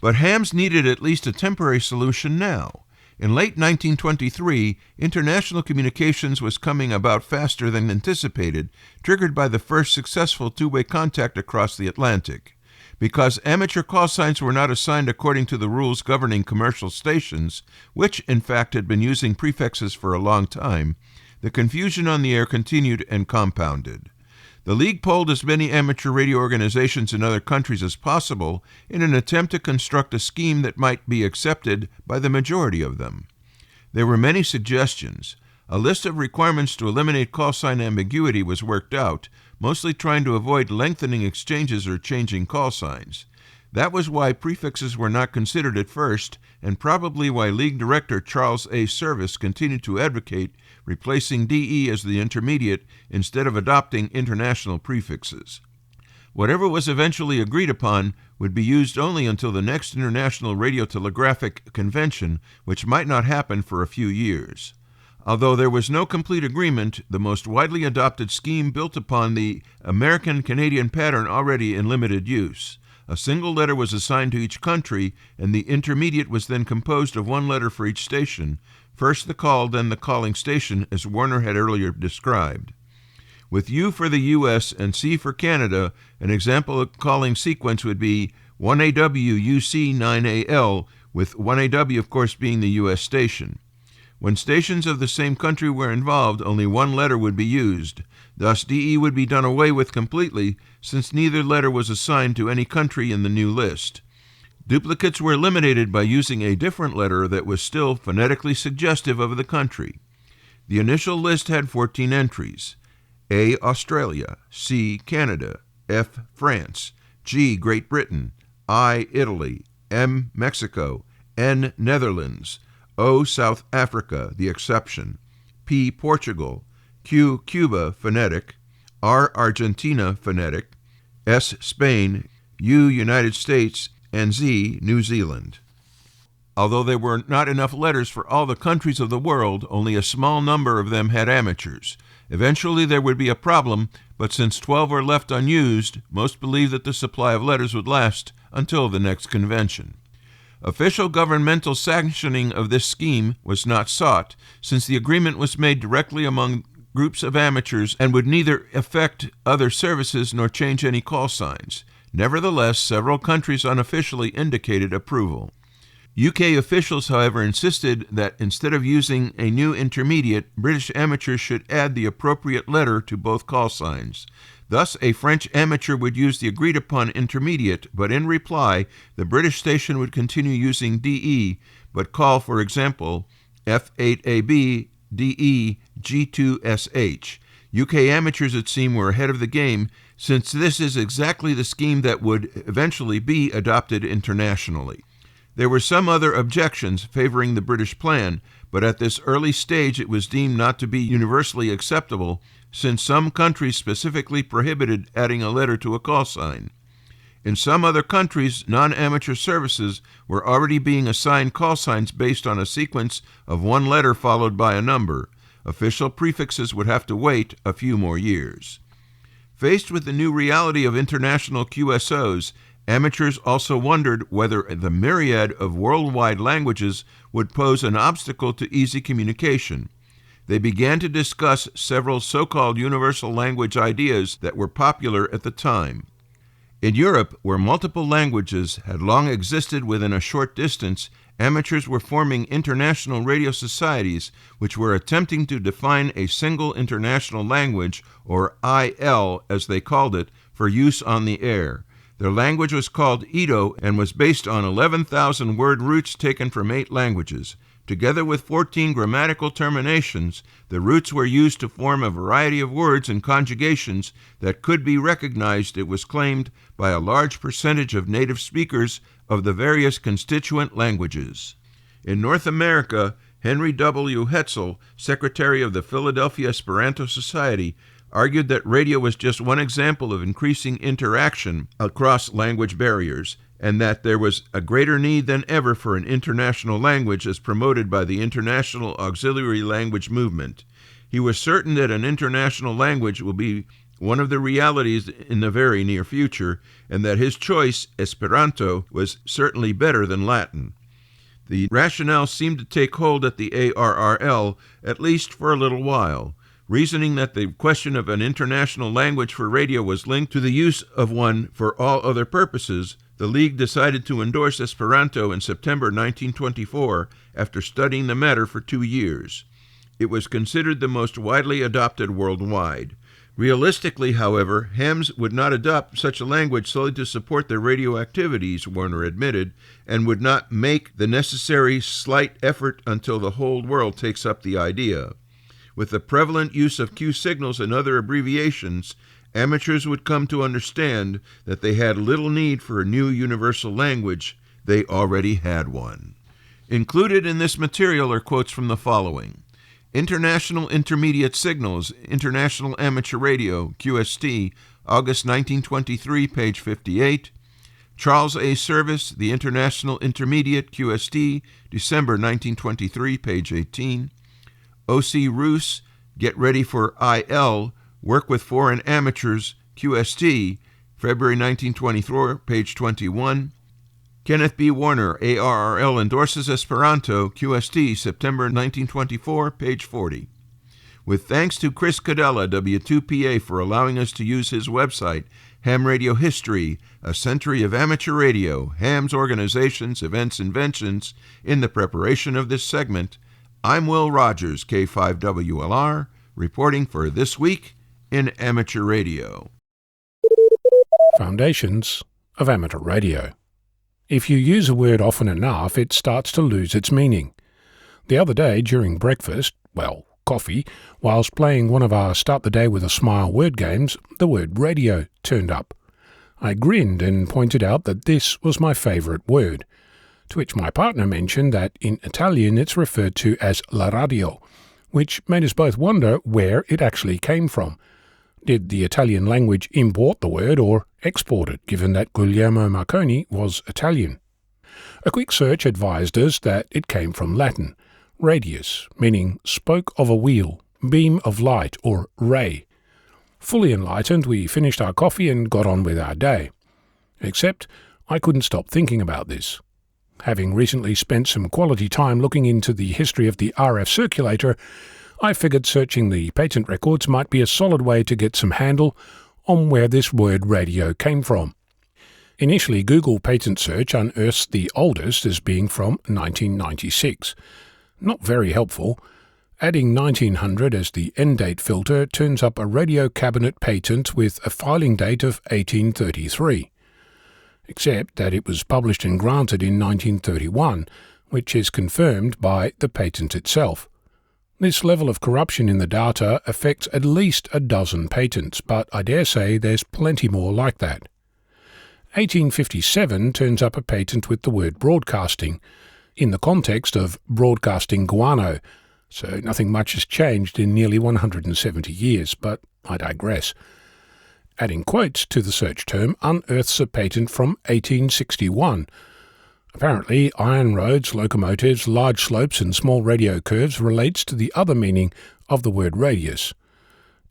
But hams needed at least a temporary solution now. In late 1923, international communications was coming about faster than anticipated, triggered by the first successful two-way contact across the Atlantic. Because amateur call signs were not assigned according to the rules governing commercial stations, which in fact had been using prefixes for a long time, the confusion on the air continued and compounded. The League polled as many amateur radio organizations in other countries as possible in an attempt to construct a scheme that might be accepted by the majority of them. There were many suggestions. A list of requirements to eliminate call sign ambiguity was worked out, mostly trying to avoid lengthening exchanges or changing call signs. That was why prefixes were not considered at first, and probably why League Director Charles A. Service continued to advocate replacing DE as the intermediate instead of adopting international prefixes. Whatever was eventually agreed upon would be used only until the next International Radiotelegraphic Convention, which might not happen for a few years. Although there was no complete agreement, the most widely adopted scheme built upon the American-Canadian pattern already in limited use. A single letter was assigned to each country, and the intermediate was then composed of one letter for each station, first the call, then the calling station, as Warner had earlier described. With U for the U.S. and C for Canada, an example of calling sequence would be 1AW UC 9AL, with 1AW, of course, being the U.S. station. When stations of the same country were involved, only one letter would be used. Thus, DE would be done away with completely, since neither letter was assigned to any country in the new list. Duplicates were eliminated by using a different letter that was still phonetically suggestive of the country. The initial list had 14 entries. A. Australia, C. Canada, F. France, G. Great Britain, I. Italy, M. Mexico, N. Netherlands, O. South Africa, the exception, P. Portugal, Q. Cuba, phonetic, R. Argentina, phonetic, S. Spain, U. United States, and Z. New Zealand. Although there were not enough letters for all the countries of the world, only a small number of them had amateurs. Eventually there would be a problem, but since 12 were left unused, most believed that the supply of letters would last until the next convention. Official governmental sanctioning of this scheme was not sought, since the agreement was made directly among groups of amateurs and would neither affect other services nor change any call signs. Nevertheless, several countries unofficially indicated approval. UK officials, however, insisted that instead of using a new intermediate, British amateurs should add the appropriate letter to both call signs. Thus, a French amateur would use the agreed-upon intermediate, but in reply, the British station would continue using DE, but call, for example, F8AB, DE, G2SH. UK amateurs, it seemed, were ahead of the game, since this is exactly the scheme that would eventually be adopted internationally. There were some other objections favoring the British plan, but at this early stage it was deemed not to be universally acceptable, since some countries specifically prohibited adding a letter to a call sign. In some other countries, non-amateur services were already being assigned call signs based on a sequence of one letter followed by a number. Official prefixes would have to wait a few more years. Faced with the new reality of international QSOs, amateurs also wondered whether the myriad of worldwide languages would pose an obstacle to easy communication. They began to discuss several so-called universal language ideas that were popular at the time. In Europe, where multiple languages had long existed within a short distance, amateurs were forming international radio societies which were attempting to define a single international language, or IL as they called it, for use on the air. Their language was called Edo and was based on 11,000 word roots taken from 8 languages. Together with 14 grammatical terminations, the roots were used to form a variety of words and conjugations that could be recognized, it was claimed, by a large percentage of native speakers of the various constituent languages. In North America, Henry W. Hetzel, secretary of the Philadelphia Esperanto Society, argued that radio was just one example of increasing interaction across language barriers, and that there was a greater need than ever for an international language as promoted by the International Auxiliary Language Movement. He was certain that an international language will be one of the realities in the very near future, and that his choice, Esperanto, was certainly better than Latin. The rationale seemed to take hold at the ARRL, at least for a little while. Reasoning that the question of an international language for radio was linked to the use of one for all other purposes, the League decided to endorse Esperanto in September 1924 after studying the matter for 2 years. It was considered the most widely adopted worldwide. Realistically, however, hams would not adopt such a language solely to support their radio activities, Warner admitted, and would not make the necessary slight effort until the whole world takes up the idea. With the prevalent use of Q signals and other abbreviations, amateurs would come to understand that they had little need for a new universal language. They already had one. Included in this material are quotes from the following: International Intermediate Signals, International Amateur Radio, QST, August 1923, page 58. Charles A. Service, The International Intermediate, QST, December 1923, page 18. O.C. Roos, Get Ready for IL, Work with Foreign Amateurs, QST, February 1924, page 21. Kenneth B. Warner, ARRL endorses Esperanto, QST, September 1924, page 40. With thanks to Chris Cadella, W2PA, for allowing us to use his website, Ham Radio History, A Century of Amateur Radio, Ham's Organizations, Events, Inventions, in the preparation of this segment, I'm Will Rogers, K5WLR, reporting for This Week in Amateur Radio. Foundations of Amateur Radio. If you use a word often enough, it starts to lose its meaning. The other day, during breakfast, coffee, whilst playing one of our Start the Day with a Smile word games, the word radio turned up. I grinned and pointed out that this was my favourite word, to which my partner mentioned that in Italian it's referred to as la radio, which made us both wonder where it actually came from. Did the Italian language import the word or export it, given that Guglielmo Marconi was Italian? A quick search advised us that it came from Latin, radius, meaning spoke of a wheel, beam of light, or ray. Fully enlightened, we finished our coffee and got on with our day. Except I couldn't stop thinking about this. Having recently spent some quality time looking into the history of the RF circulator, I figured searching the patent records might be a solid way to get some handle on where this word radio came from. Initially, Google Patent Search unearths the oldest as being from 1996. Not very helpful. Adding 1900 as the end date filter turns up a radio cabinet patent with a filing date of 1833. Except that it was published and granted in 1931, which is confirmed by the patent itself. This level of corruption in the data affects at least a dozen patents, but I dare say there's plenty more like that. 1857 turns up a patent with the word broadcasting, in the context of broadcasting guano, so nothing much has changed in nearly 170 years, but I digress. Adding quotes to the search term unearths a patent from 1861. Apparently, iron roads, locomotives, large slopes and small radio curves relates to the other meaning of the word radius,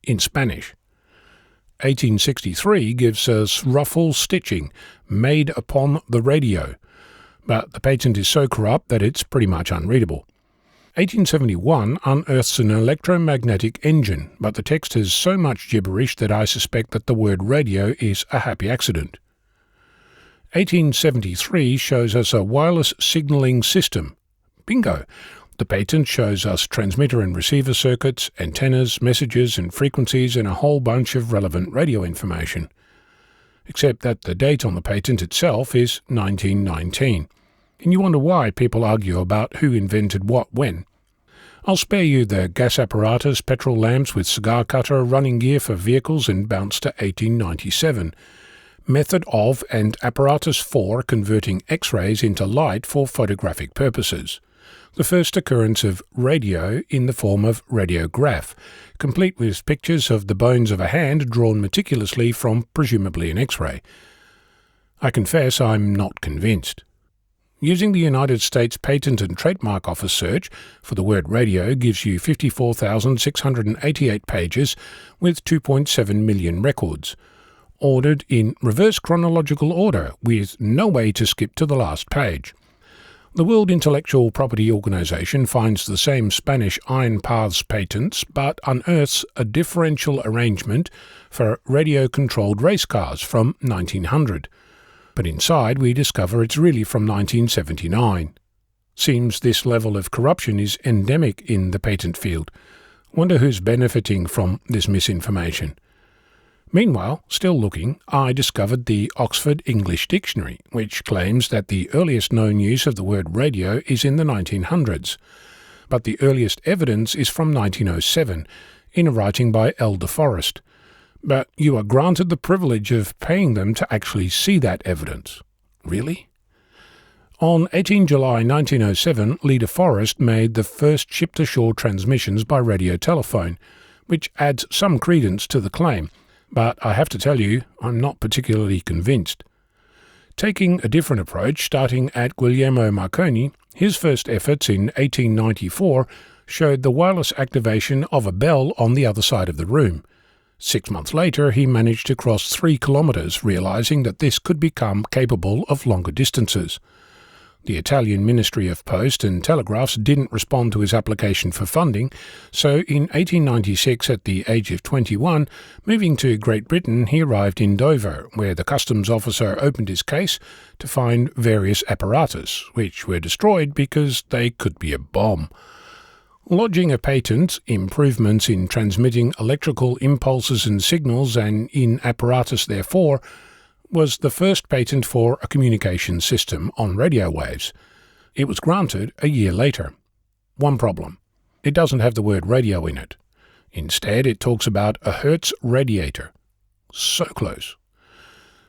in Spanish. 1863 gives us ruffle stitching, made upon the radio, but the patent is so corrupt that it's pretty much unreadable. 1871 unearths an electromagnetic engine, but the text has so much gibberish that I suspect that the word radio is a happy accident. 1873 shows us a wireless signalling system. Bingo! The patent shows us transmitter and receiver circuits, antennas, messages and frequencies, and a whole bunch of relevant radio information. Except that the date on the patent itself is 1919. And you wonder why people argue about who invented what when. I'll spare you the gas apparatus, petrol lamps with cigar cutter, running gear for vehicles, and bounce to 1897. Method of and apparatus for converting X-rays into light for photographic purposes. The first occurrence of radio in the form of radiograph, complete with pictures of the bones of a hand drawn meticulously from presumably an X-ray. I confess I'm not convinced. Using the United States Patent and Trademark Office search for the word radio gives you 54,688 pages with 2.7 million records, ordered in reverse chronological order with no way to skip to the last page. The World Intellectual Property Organization finds the same Spanish iron paths patents but unearths a differential arrangement for radio-controlled race cars from 1900. But inside we discover it's really from 1979. Seems this level of corruption is endemic in the patent field. Wonder who's benefiting from this misinformation. Meanwhile, still looking, I discovered the Oxford English Dictionary, which claims that the earliest known use of the word radio is in the 1900s. But the earliest evidence is from 1907, in a writing by L. de Forest. But you are granted the privilege of paying them to actually see that evidence. Really? On 18 July 1907, Lee de Forest made the first ship-to-shore transmissions by radio telephone, which adds some credence to the claim, but I have to tell you, I'm not particularly convinced. Taking a different approach, starting at Guglielmo Marconi, his first efforts in 1894 showed the wireless activation of a bell on the other side of the room. 6 months later, he managed to cross 3 kilometres, realising that this could become capable of longer distances. The Italian Ministry of Post and Telegraphs didn't respond to his application for funding, so in 1896, at the age of 21, moving to Great Britain, he arrived in Dover, where the customs officer opened his case to find various apparatus, which were destroyed because they could be a bomb. Lodging a patent, improvements in transmitting electrical impulses and signals and in apparatus therefore, was the first patent for a communication system on radio waves. It was granted a year later. One problem. It doesn't have the word radio in it. Instead, it talks about a Hertz radiator. So close.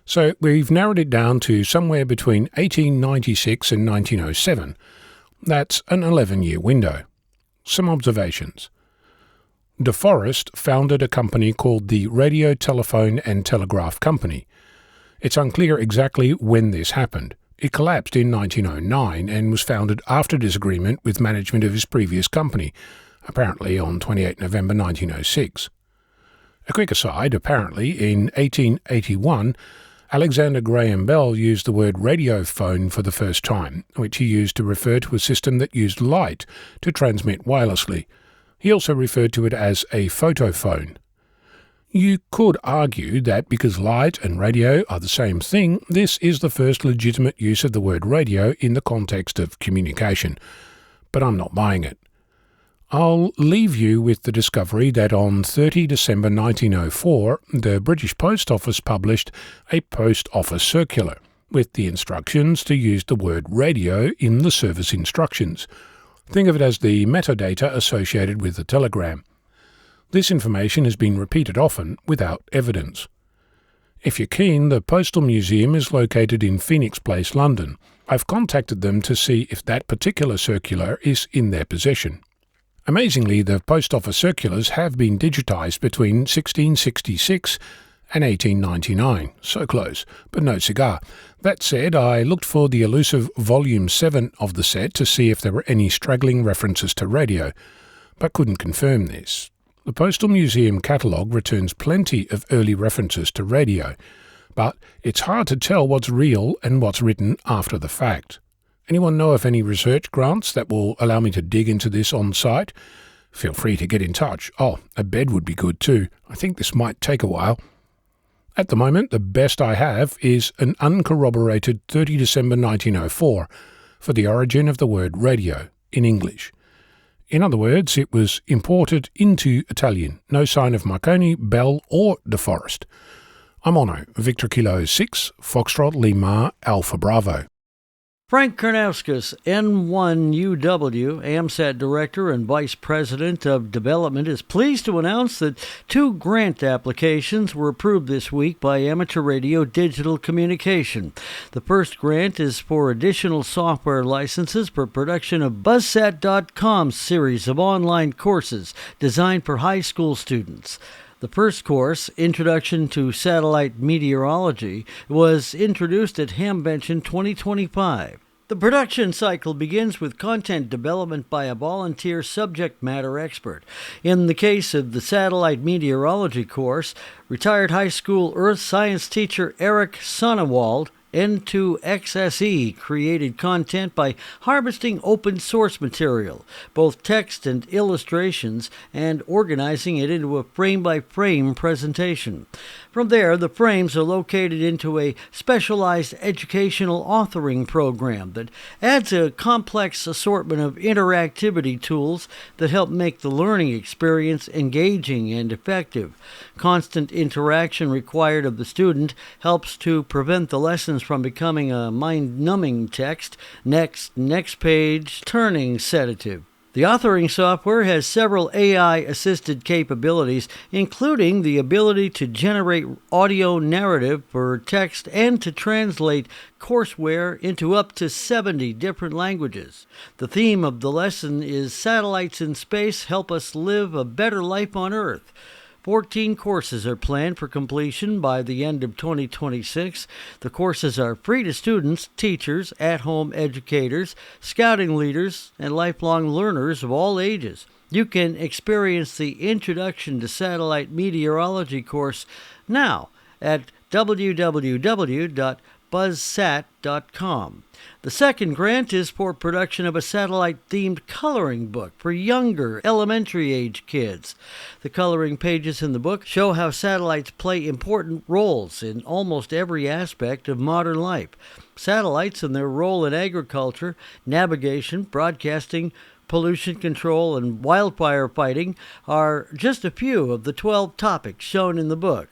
So we've narrowed it down to somewhere between 1896 and 1907. That's an 11-year window. Some observations. De Forest founded a company called the Radio, Telephone and Telegraph Company. It's unclear exactly when this happened. It collapsed in 1909 and was founded after disagreement with management of his previous company, apparently on 28 November 1906. A quick aside, apparently, in 1881, Alexander Graham Bell used the word radiophone for the first time, which he used to refer to a system that used light to transmit wirelessly. He also referred to it as a photophone. You could argue that because light and radio are the same thing, this is the first legitimate use of the word radio in the context of communication. But I'm not buying it. I'll leave you with the discovery that on 30 December 1904, the British Post Office published a Post Office circular with the instructions to use the word radio in the service instructions. Think of it as the metadata associated with the telegram. This information has been repeated often without evidence. If you're keen, the Postal Museum is located in Phoenix Place, London. I've contacted them to see if that particular circular is in their possession. Amazingly, the Post Office circulars have been digitised between 1666 and 1899. So close, but no cigar. That said, I looked for the elusive Volume 7 of the set to see if there were any straggling references to radio, but couldn't confirm this. The Postal Museum catalogue returns plenty of early references to radio, but it's hard to tell what's real and what's written after the fact. Anyone know of any research grants that will allow me to dig into this on site? Feel free to get in touch. Oh, a bed would be good too. I think this might take a while. At the moment, the best I have is an uncorroborated 30 December 1904 for the origin of the word radio in English. In other words, it was imported into Italian. No sign of Marconi, Bell or De Forest. I'm Ono, Victor Kilo 6, Foxtrot Lima, Alpha Bravo. Frank Karnauskas, N1UW, AMSAT Director and Vice President of Development, is pleased to announce that 2 grant applications were approved this week by Amateur Radio Digital Communication. The first grant is for additional software licenses for production of BuzzSat.com's series of online courses designed for high school students. The first course, Introduction to Satellite Meteorology, was introduced at Hambench 2025. The production cycle begins with content development by a volunteer subject matter expert. In the case of the Satellite Meteorology course, retired high school Earth Science teacher Eric Sonnewald N2XSE created content by harvesting open source material, both text and illustrations, and organizing it into a frame-by-frame presentation. From there, the frames are located into a specialized educational authoring program that adds a complex assortment of interactivity tools that help make the learning experience engaging and effective. Constant interaction required of the student helps to prevent the lessons from becoming a mind-numbing text, next page, turning sedative. The authoring software has several AI-assisted capabilities, including the ability to generate audio narrative for text and to translate courseware into up to 70 different languages. The theme of the lesson is Satellites in Space Help Us Live a Better Life on Earth. 14 courses are planned for completion by the end of 2026. The courses are free to students, teachers, at-home educators, scouting leaders, and lifelong learners of all ages. You can experience the Introduction to Satellite Meteorology course now at www.buzzsat.com. The second grant is for production of a satellite-themed coloring book for younger, elementary-age kids. The coloring pages in the book show how satellites play important roles in almost every aspect of modern life. Satellites and their role in agriculture, navigation, broadcasting, pollution control, and wildfire fighting are just a few of the 12 topics shown in the book.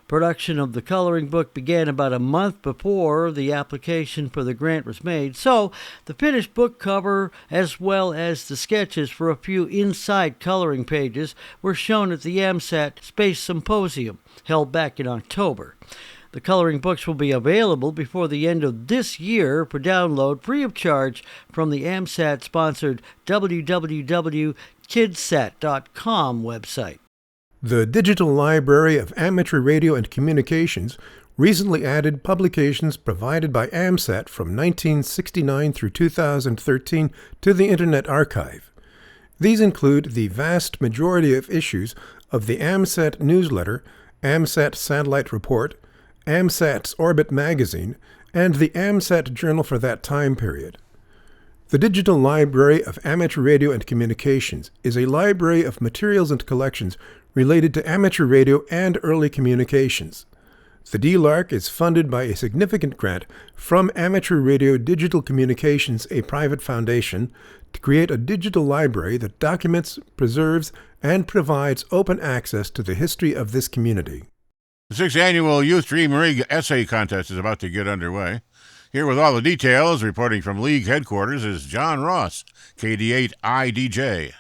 Production of the coloring book began about a month before the application for the grant was made, so the finished book cover as well as the sketches for a few inside coloring pages were shown at the AMSAT Space Symposium held back in October. The coloring books will be available before the end of this year for download free of charge from the AMSAT-sponsored www.kidsat.com website. The Digital Library of Amateur Radio and Communications recently added publications provided by AMSAT from 1969 through 2013 to the Internet Archive. These include the vast majority of issues of the AMSAT newsletter, AMSAT Satellite Report, AMSAT's Orbit magazine, and the AMSAT Journal for that time period. The Digital Library of Amateur Radio and Communications is a library of materials and collections related to amateur radio and early communications. The DLARC is funded by a significant grant from Amateur Radio Digital Communications, a private foundation, to create a digital library that documents, preserves, and provides open access to the history of this community. The 6th Annual Youth Dream Rig Essay Contest is about to get underway. Here with all the details, reporting from League headquarters, is John Ross, KD8IDJ.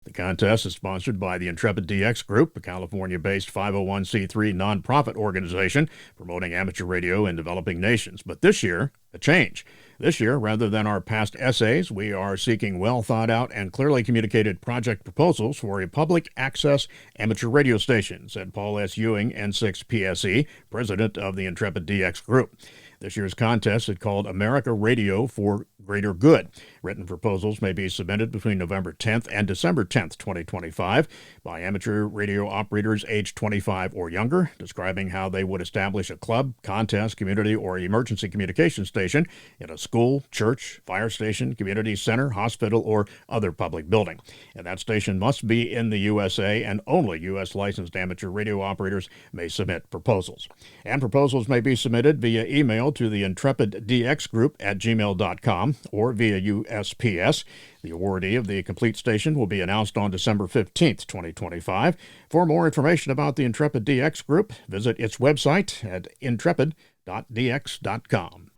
The contest is sponsored by the Intrepid DX Group, a California-based 501c3 nonprofit organization promoting amateur radio in developing nations. But this year, a change. This year, rather than our past essays, we are seeking well-thought-out and clearly communicated project proposals for a public access amateur radio station, said Paul S. Ewing, N6PSE, president of the Intrepid DX Group. This year's contest is called America Radio for Greater Good. Written proposals may be submitted between November 10th and December 10th, 2025, by amateur radio operators aged 25 or younger, describing how they would establish a club, contest, community, or emergency communication station in a school, church, fire station, community center, hospital, or other public building. And that station must be in the USA, and only U.S. licensed amateur radio operators may submit proposals. And proposals may be submitted via email to the Intrepid DX Group at gmail.com or via USPS. The awardee of the complete station will be announced on December 15th, 2025. For more information about the Intrepid DX Group, visit its website at intrepid.dx.com.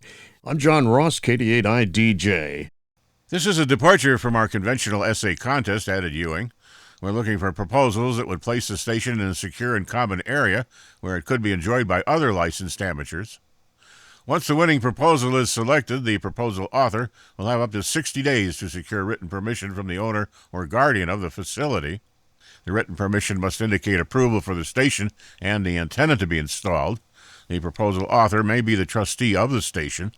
I'm John Ross, KD8IDJ. This is a departure from our conventional essay contest, added Ewing. We're looking for proposals that would place the station in a secure and common area where it could be enjoyed by other licensed amateurs. Once the winning proposal is selected, the proposal author will have up to 60 days to secure written permission from the owner or guardian of the facility. The written permission must indicate approval for the station and the antenna to be installed. The proposal author may be the trustee of the station.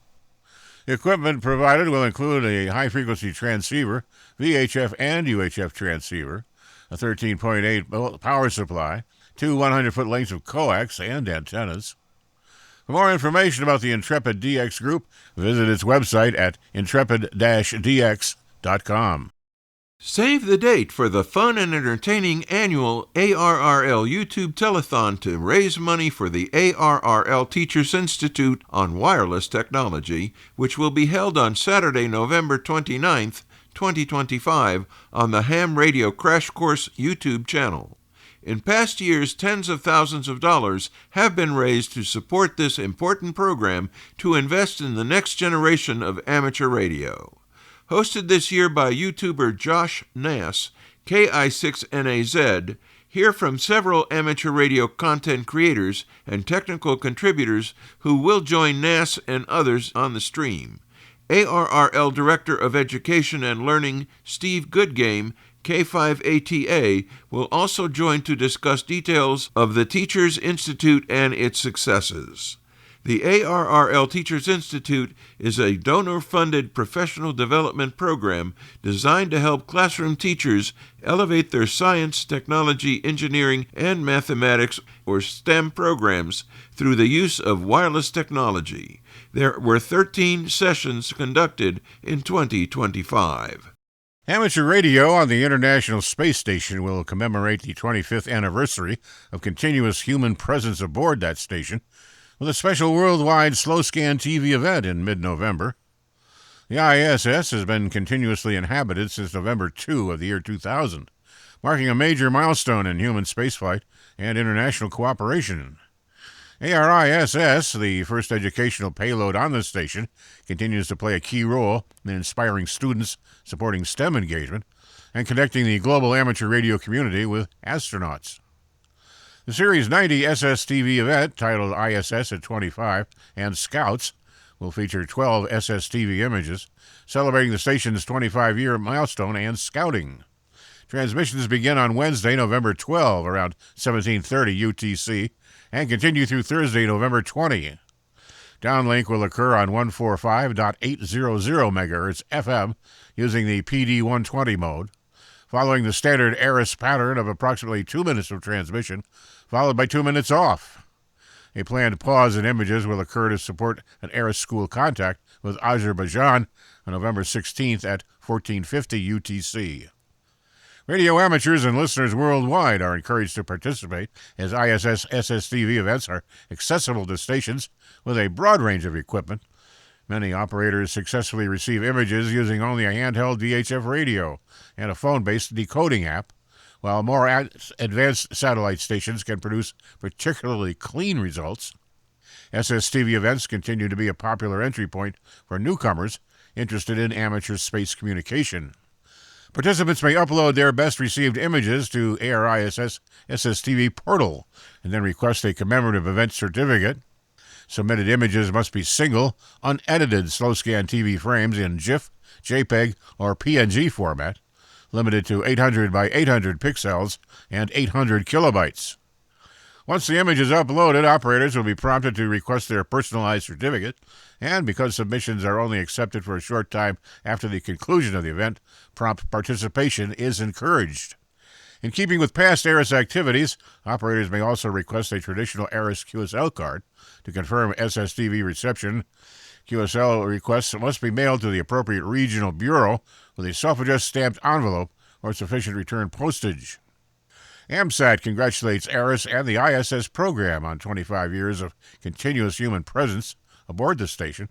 The equipment provided will include a high-frequency transceiver, VHF and UHF transceiver, a 13.8 volt power supply, two 100-foot lengths of coax and antennas. For more information about the Intrepid DX Group, visit its website at intrepid-dx.com. Save the date for the fun and entertaining annual ARRL YouTube telethon to raise money for the ARRL Teachers Institute on Wireless Technology, which will be held on Saturday, November 29th, 2025, on the Ham Radio Crash Course YouTube channel. In past years, tens of thousands of dollars have been raised to support this important program to invest in the next generation of amateur radio. Hosted this year by YouTuber Josh Nass, KI6NAZ, hear from several amateur radio content creators and technical contributors who will join Nass and others on the stream. ARRL Director of Education and Learning Steve Goodgame, K5ATA, will also join to discuss details of the Teachers Institute and its successes. The ARRL Teachers Institute is a donor-funded professional development program designed to help classroom teachers elevate their science, technology, engineering, and mathematics or STEM programs through the use of wireless technology. There were 13 sessions conducted in 2025. Amateur radio on the International Space Station will commemorate the 25th anniversary of continuous human presence aboard that station with a special worldwide slow-scan TV event in mid-November. The ISS has been continuously inhabited since November 2 of the year 2000, marking a major milestone in human spaceflight and international cooperation. ARISS, the first educational payload on the station, continues to play a key role in inspiring students, supporting STEM engagement, and connecting the global amateur radio community with astronauts. The Series 90 SSTV event, titled ISS at 25 and Scouts, will feature 12 SSTV images, celebrating the station's 25-year milestone and scouting. Transmissions begin on Wednesday, November 12, around 17:30 UTC, and continue through Thursday, November 20. Downlink will occur on 145.800 MHz FM using the PD-120 mode, following the standard ARIS pattern of approximately 2 minutes of transmission, followed by 2 minutes off. A planned pause in images will occur to support an ARIS school contact with Azerbaijan on November 16th at 1450 UTC. Radio amateurs and listeners worldwide are encouraged to participate as ISS SSTV events are accessible to stations with a broad range of equipment. Many operators successfully receive images using only a handheld VHF radio and a phone-based decoding app, while more advanced satellite stations can produce particularly clean results. SSTV events continue to be a popular entry point for newcomers interested in amateur space communication. Participants may upload their best-received images to ARISS SSTV portal and then request a commemorative event certificate. Submitted images must be single, unedited slow-scan TV frames in GIF, JPEG, or PNG format, limited to 800 by 800 pixels and 800 kilobytes. Once the image is uploaded, operators will be prompted to request their personalized certificate, and because submissions are only accepted for a short time after the conclusion of the event, prompt participation is encouraged. In keeping with past ARIS activities, operators may also request a traditional ARIS QSL card to confirm SSTV reception. QSL requests must be mailed to the appropriate regional bureau with a self-addressed stamped envelope or sufficient return postage. AMSAT congratulates ARIS and the ISS program on 25 years of continuous human presence aboard the station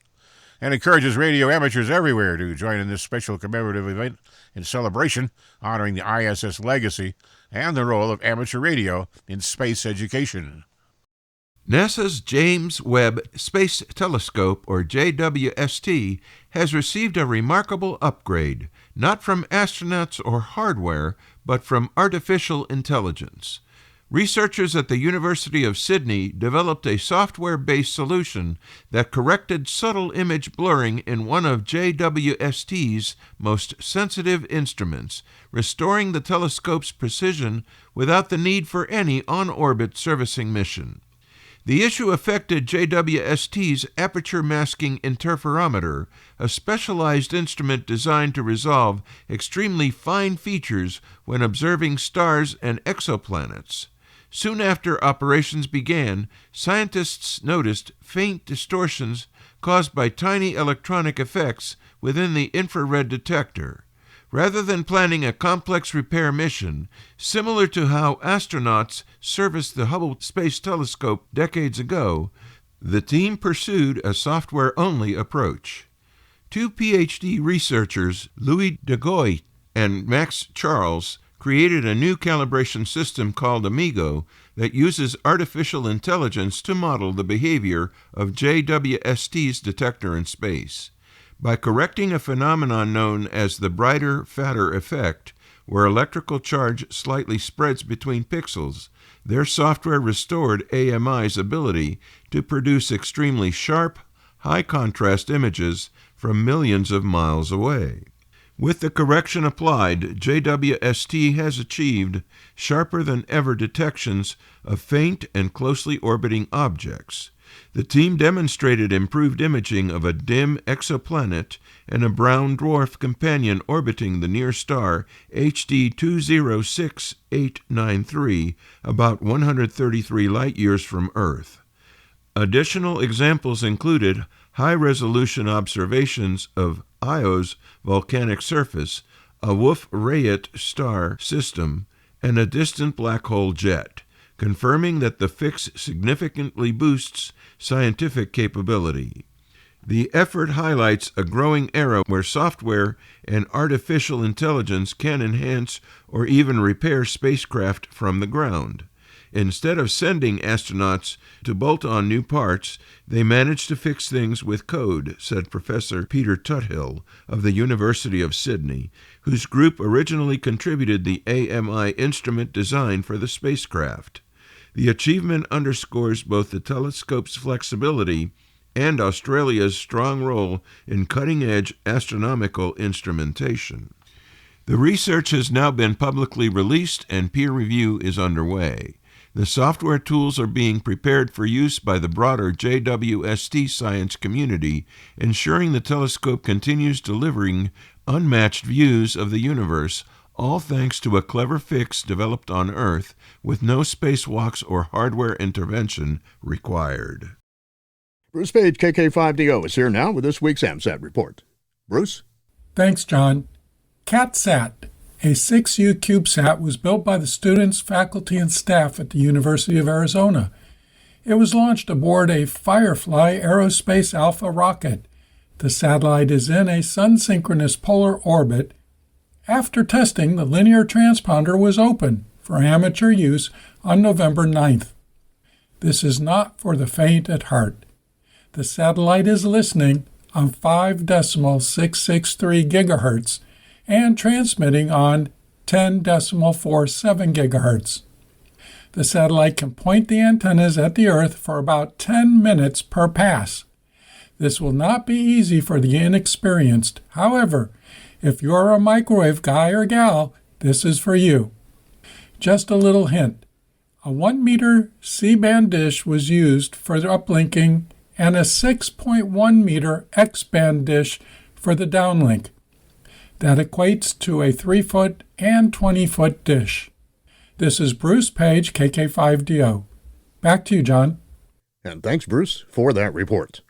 and encourages radio amateurs everywhere to join in this special commemorative event in celebration honoring the ISS legacy and the role of amateur radio in space education. NASA's James Webb Space Telescope, or JWST, has received a remarkable upgrade, not from astronauts or hardware, but from artificial intelligence. Researchers at the University of Sydney developed a software-based solution that corrected subtle image blurring in one of JWST's most sensitive instruments, restoring the telescope's precision without the need for any on-orbit servicing mission. The issue affected JWST's aperture masking interferometer, a specialized instrument designed to resolve extremely fine features when observing stars and exoplanets. Soon after operations began, scientists noticed faint distortions caused by tiny electronic effects within the infrared detector. Rather than planning a complex repair mission, similar to how astronauts serviced the Hubble Space Telescope decades ago, the team pursued a software-only approach. Two PhD researchers, Louis Degoy and Max Charles, created a new calibration system called Amigo that uses artificial intelligence to model the behavior of JWST's detector in space. By correcting a phenomenon known as the brighter, fatter effect, where electrical charge slightly spreads between pixels, their software restored AMI's ability to produce extremely sharp, high-contrast images from millions of miles away. With the correction applied, JWST has achieved sharper-than-ever detections of faint and closely orbiting objects. The team demonstrated improved imaging of a dim exoplanet and a brown dwarf companion orbiting the near star HD 206893, about 133 light-years from Earth. Additional examples included high-resolution observations of Io's volcanic surface, a Wolf-Rayet star system, and a distant black hole jet, confirming that the fix significantly boosts scientific capability. The effort highlights a growing era where software and artificial intelligence can enhance or even repair spacecraft from the ground. Instead of sending astronauts to bolt on new parts, they managed to fix things with code, said Professor Peter Tuthill of the University of Sydney, whose group originally contributed the AMI instrument design for the spacecraft. The achievement underscores both the telescope's flexibility and Australia's strong role in cutting-edge astronomical instrumentation. The research has now been publicly released and peer review is underway. The software tools are being prepared for use by the broader JWST science community, ensuring the telescope continues delivering unmatched views of the universe, all thanks to a clever fix developed on Earth with no spacewalks or hardware intervention required. Bruce Page, KK5DO, is here now with this week's AMSAT report. Bruce? Thanks, John. CatSat, a 6U CubeSat, was built by the students, faculty, and staff at the University of Arizona. It was launched aboard a Firefly Aerospace Alpha rocket. The satellite is in a sun-synchronous polar orbit. After testing, the linear transponder was open for amateur use on November 9th. This is not for the faint at heart. The satellite is listening on 5.663 gigahertz and transmitting on 10.47 gigahertz. The satellite can point the antennas at the Earth for about 10 minutes per pass. This will not be easy for the inexperienced. However, if you're a microwave guy or gal, this is for you. Just a little hint. A 1-meter C-band dish was used for the uplinking and a 6.1-meter X-band dish for the downlink. That equates to a 3-foot and 20-foot dish. This is Bruce Page, KK5DO. Back to you, John. And thanks, Bruce, for that report.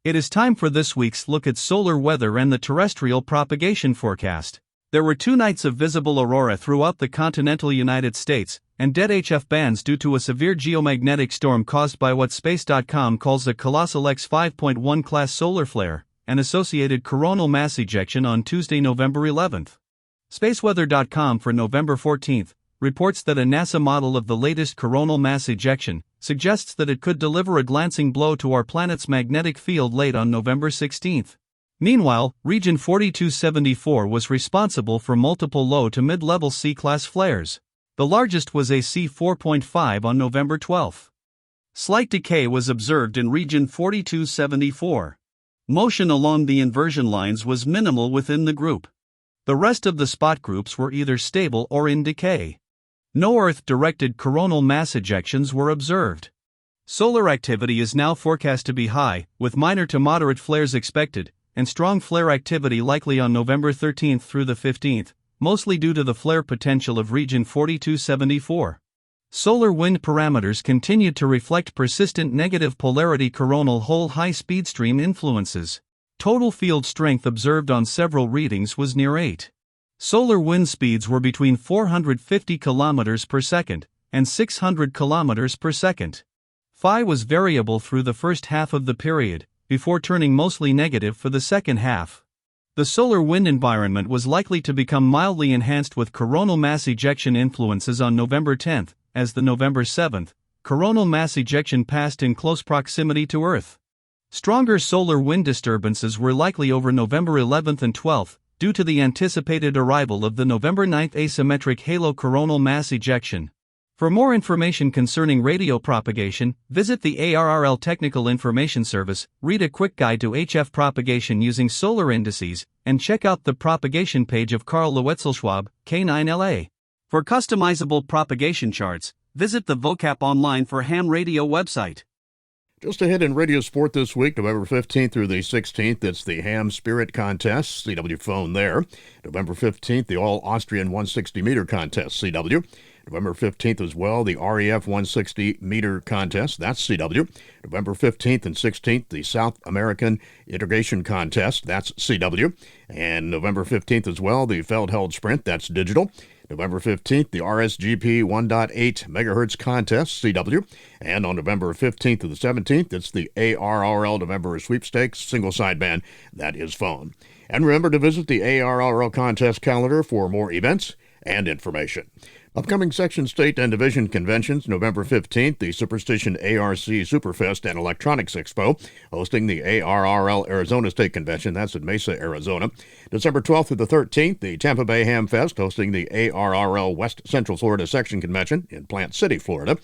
It is time for this week's look at solar weather and the terrestrial propagation forecast. There were 2 nights of visible aurora throughout the continental United States, and dead HF bands due to a severe geomagnetic storm caused by what Space.com calls a colossal X 5.1 class solar flare, and associated coronal mass ejection on Tuesday, November 11th. Spaceweather.com for November 14th reports that a NASA model of the latest coronal mass ejection suggests that it could deliver a glancing blow to our planet's magnetic field late on November 16th. Meanwhile, Region 4274 was responsible for multiple low to mid-level C-class flares. The largest was a C4.5 on November 12th. Slight decay was observed in Region 4274. Motion along the inversion lines was minimal within the group. The rest of the spot groups were either stable or in decay. No Earth-directed coronal mass ejections were observed. Solar activity is now forecast to be high, with minor to moderate flares expected, and strong flare activity likely on November 13th through the 15th, mostly due to the flare potential of Region 4274. Solar wind parameters continued to reflect persistent negative polarity coronal hole high-speed stream influences. Total field strength observed on several readings was near 8. Solar wind speeds were between 450 km per second and 600 km per second. Phi was variable through the first half of the period, before turning mostly negative for the second half. The solar wind environment was likely to become mildly enhanced with coronal mass ejection influences on November 10, as the November 7, coronal mass ejection passed in close proximity to Earth. Stronger solar wind disturbances were likely over November 11 and 12, due to the anticipated arrival of the November 9 asymmetric halo coronal mass ejection. For more information concerning radio propagation, visit the ARRL Technical Information Service, read a quick guide to HF propagation using solar indices, and check out the propagation page of Karl Lewetzelschwab, K9LA. For customizable propagation charts, visit the vocap online for ham radio website. Just ahead in radio sport this week, November 15th through the 16th, it's the Ham Spirit Contest, CW phone there. November 15th, the All-Austrian 160-meter contest, CW. November 15th as well, the REF 160-meter contest, that's CW. November 15th and 16th, the South American Integration Contest, that's CW. And November 15th as well, the Feldheld Sprint, that's digital. November 15th, the RSGP 1.8 megahertz contest, CW. And on November 15th to the 17th, it's the ARRL November Sweepstakes single sideband, that is phone. And remember to visit the ARRL contest calendar for more events and information. Upcoming section, state, and division conventions, November 15th, the Superstition ARC Superfest and Electronics Expo, hosting the ARRL Arizona State Convention, that's in Mesa, Arizona. December 12th through the 13th, the Tampa Bay Ham Fest, hosting the ARRL West Central Florida Section Convention in Plant City, Florida.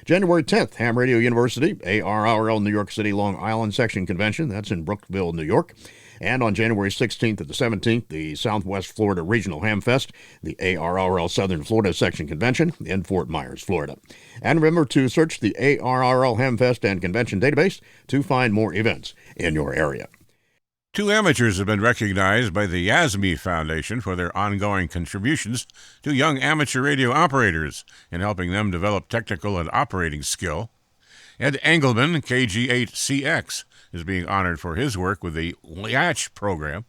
January 10th, Ham Radio University, ARRL New York City Long Island Section Convention, that's in Brookville, New York. And on January 16th to the 17th, the Southwest Florida Regional Ham Fest, the ARRL Southern Florida Section Convention in Fort Myers, Florida. And remember to search the ARRL Ham Fest and Convention database to find more events in your area. 2 amateurs have been recognized by the YASME Foundation for their ongoing contributions to young amateur radio operators in helping them develop technical and operating skill. Ed Engelman, KG8CX, is being honored for his work with the YACH program,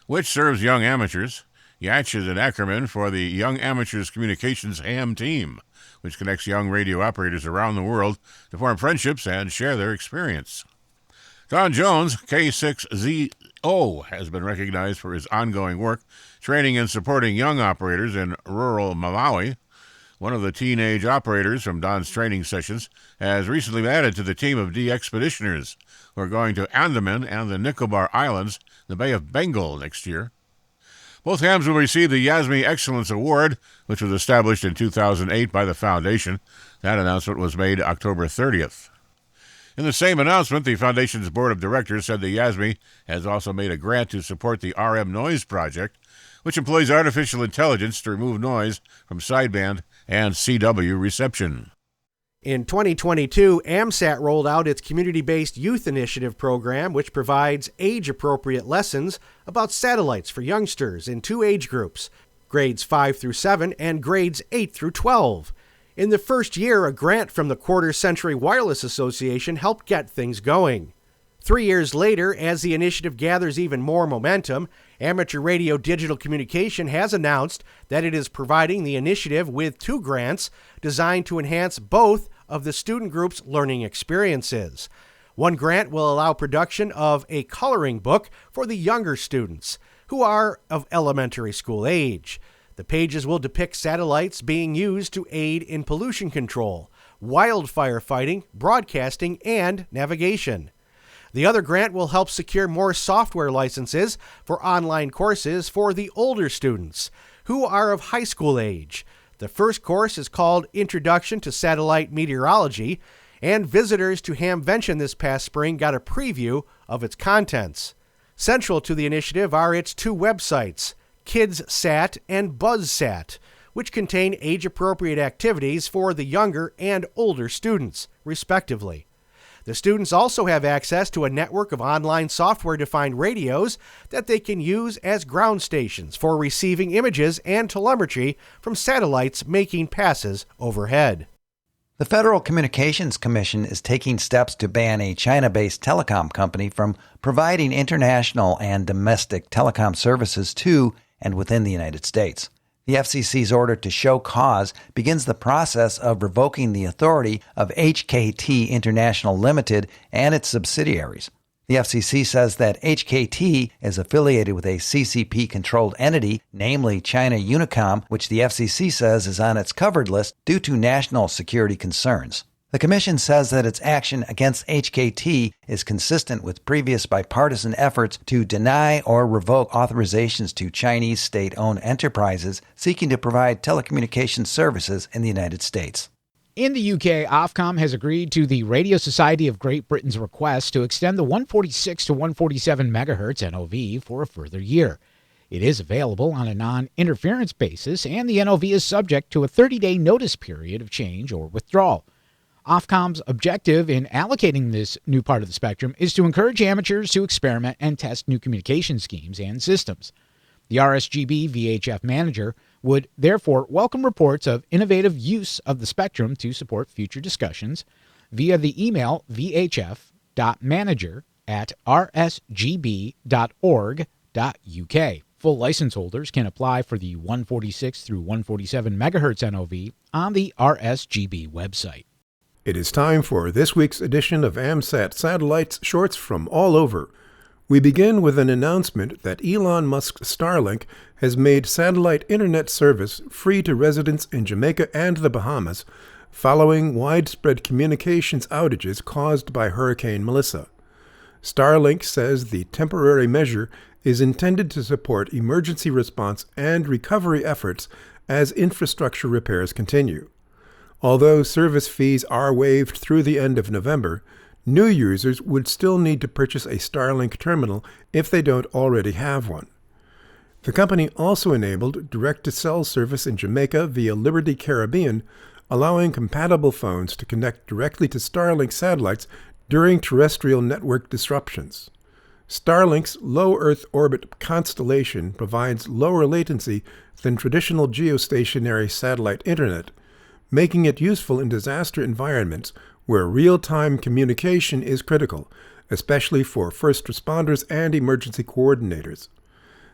which serves young amateurs. YACH is an acronym for the Young Amateurs Communications Ham Team, which connects young radio operators around the world to form friendships and share their experience. Don Jones, K6ZO, has been recognized for his ongoing work training and supporting young operators in rural Malawi. One of the teenage operators from Don's training sessions has recently been added to the team of de-expeditioners who are going to Andaman and the Nicobar Islands, the Bay of Bengal, next year. Both hams will receive the YASME Excellence Award, which was established in 2008 by the Foundation. That announcement was made October 30th. In the same announcement, the Foundation's Board of Directors said the YASME has also made a grant to support the RM Noise Project, which employs artificial intelligence to remove noise from sideband and CW reception. In 2022, AMSAT rolled out its community-based youth initiative program, which provides age-appropriate lessons about satellites for youngsters in 2 age groups, grades 5 through 7 and grades 8 through 12. In the first year, a grant from the Quarter Century Wireless Association helped get things going. 3 years later, as the initiative gathers even more momentum, Amateur Radio Digital Communication has announced that it is providing the initiative with 2 grants designed to enhance both of the student group's learning experiences. One grant will allow production of a coloring book for the younger students, who are of elementary school age. The pages will depict satellites being used to aid in pollution control, wildfire fighting, broadcasting, and navigation. The other grant will help secure more software licenses for online courses for the older students, who are of high school age. The first course is called Introduction to Satellite Meteorology, and visitors to Hamvention this past spring got a preview of its contents. Central to the initiative are its 2 websites, KidsSat and BuzzSat, which contain age-appropriate activities for the younger and older students, respectively. The students also have access to a network of online software-defined radios that they can use as ground stations for receiving images and telemetry from satellites making passes overhead. The Federal Communications Commission is taking steps to ban a China-based telecom company from providing international and domestic telecom services to and within the United States. The FCC's order to show cause begins the process of revoking the authority of HKT International Limited and its subsidiaries. The FCC says that HKT is affiliated with a CCP-controlled entity, namely China Unicom, which the FCC says is on its covered list due to national security concerns. The Commission says that its action against HKT is consistent with previous bipartisan efforts to deny or revoke authorizations to Chinese state-owned enterprises seeking to provide telecommunications services in the United States. In the UK, Ofcom has agreed to the Radio Society of Great Britain's request to extend the 146 to 147 MHz NOV for a further year. It is available on a non-interference basis, and the NOV is subject to a 30-day notice period of change or withdrawal. Ofcom's objective in allocating this new part of the spectrum is to encourage amateurs to experiment and test new communication schemes and systems. The RSGB VHF manager would therefore welcome reports of innovative use of the spectrum to support future discussions via the email vhf.manager@rsgb.org.uk. Full license holders can apply for the 146 through 147 MHz NOV on the RSGB website. It is time for this week's edition of AMSAT Satellites Shorts from All Over. We begin with an announcement that Elon Musk's Starlink has made satellite internet service free to residents in Jamaica and the Bahamas following widespread communications outages caused by Hurricane Melissa. Starlink says the temporary measure is intended to support emergency response and recovery efforts as infrastructure repairs continue. Although service fees are waived through the end of November, new users would still need to purchase a Starlink terminal if they don't already have one. The company also enabled direct-to-cell service in Jamaica via Liberty Caribbean, allowing compatible phones to connect directly to Starlink satellites during terrestrial network disruptions. Starlink's low Earth orbit constellation provides lower latency than traditional geostationary satellite internet, making it useful in disaster environments where real-time communication is critical, especially for first responders and emergency coordinators.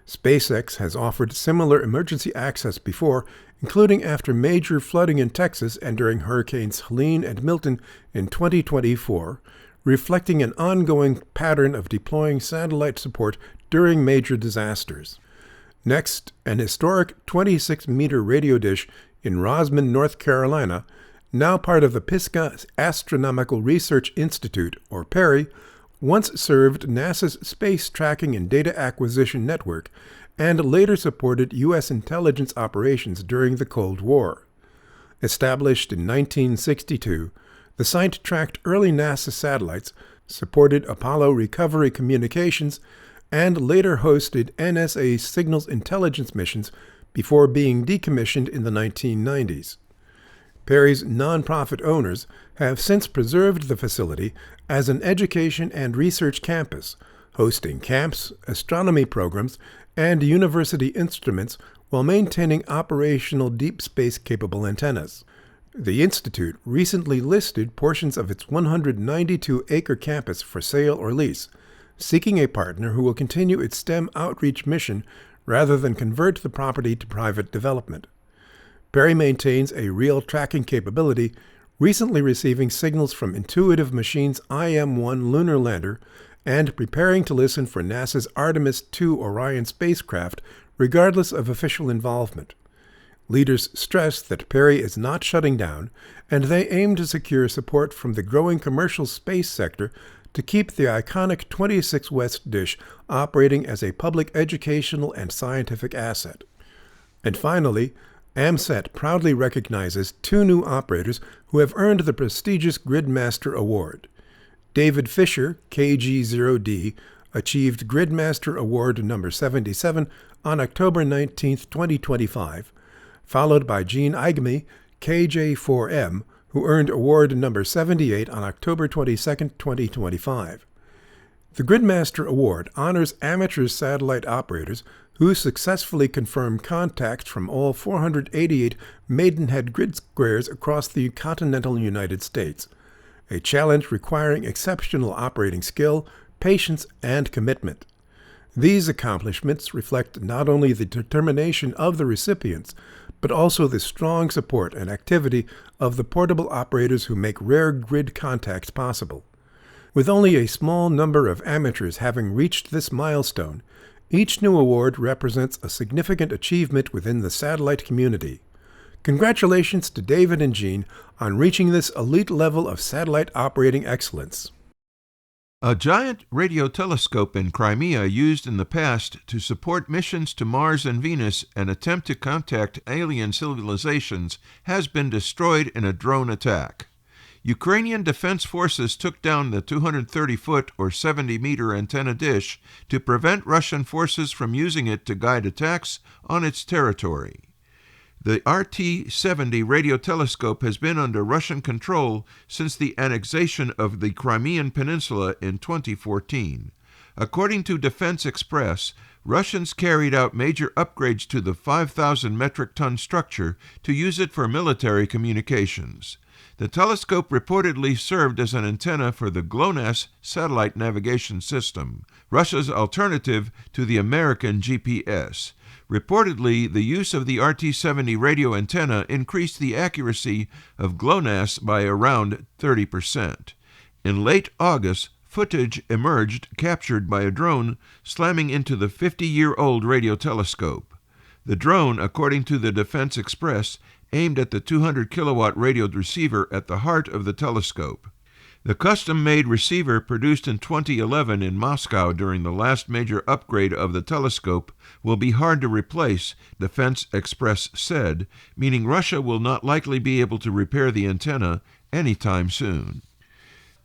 SpaceX has offered similar emergency access before, including after major flooding in Texas and during Hurricanes Helene and Milton in 2024, reflecting an ongoing pattern of deploying satellite support during major disasters. Next, an historic 26-meter radio dish in Rosman, North Carolina, now part of the Pisgah Astronomical Research Institute, or PERI, once served NASA's Space Tracking and Data Acquisition Network and later supported U.S. intelligence operations during the Cold War. Established in 1962, the site tracked early NASA satellites, supported Apollo recovery communications, and later hosted NSA signals intelligence missions before being decommissioned in the 1990s. PERI's nonprofit owners have since preserved the facility as an education and research campus, hosting camps, astronomy programs, and university instruments while maintaining operational deep space-capable antennas. The Institute recently listed portions of its 192-acre campus for sale or lease, seeking a partner who will continue its STEM outreach mission rather than convert the property to private development. PERI maintains a real tracking capability, recently receiving signals from Intuitive Machines' IM-1 lunar lander and preparing to listen for NASA's Artemis II Orion spacecraft, regardless of official involvement. Leaders stress that PERI is not shutting down, and they aim to secure support from the growing commercial space sector to keep the iconic 26 West dish operating as a public educational and scientific asset. And finally, AMSAT proudly recognizes two new operators who have earned the prestigious Gridmaster Award. David Fisher, KG0D, achieved Gridmaster Award number 77 on October 19, 2025, followed by Gene Eigme, KJ4M, who earned Award number 78 on October 22, 2025. The Gridmaster Award honors amateur satellite operators who successfully confirmed contact from all 488 Maidenhead grid squares across the continental United States, a challenge requiring exceptional operating skill, patience, and commitment. These accomplishments reflect not only the determination of the recipients, but also the strong support and activity of the portable operators who make rare grid contacts possible. With only a small number of amateurs having reached this milestone, each new award represents a significant achievement within the satellite community. Congratulations to David and Jean on reaching this elite level of satellite operating excellence. A giant radio telescope in Crimea used in the past to support missions to Mars and Venus and attempt to contact alien civilizations has been destroyed in a drone attack. Ukrainian Defense Forces took down the 230-foot or 70-meter antenna dish to prevent Russian forces from using it to guide attacks on its territory. The RT-70 radio telescope has been under Russian control since the annexation of the Crimean Peninsula in 2014. According to Defense Express, Russians carried out major upgrades to the 5,000 metric ton structure to use it for military communications. The telescope reportedly served as an antenna for the GLONASS satellite navigation system, Russia's alternative to the American GPS. Reportedly, the use of the RT-70 radio antenna increased the accuracy of GLONASS by around 30%. In late August, footage emerged captured by a drone slamming into the 50-year-old radio telescope. The drone, according to the Defense Express, aimed at the 200-kilowatt radio receiver at the heart of the telescope. The custom-made receiver produced in 2011 in Moscow during the last major upgrade of the telescope will be hard to replace, Defense Express said, meaning Russia will not likely be able to repair the antenna anytime soon.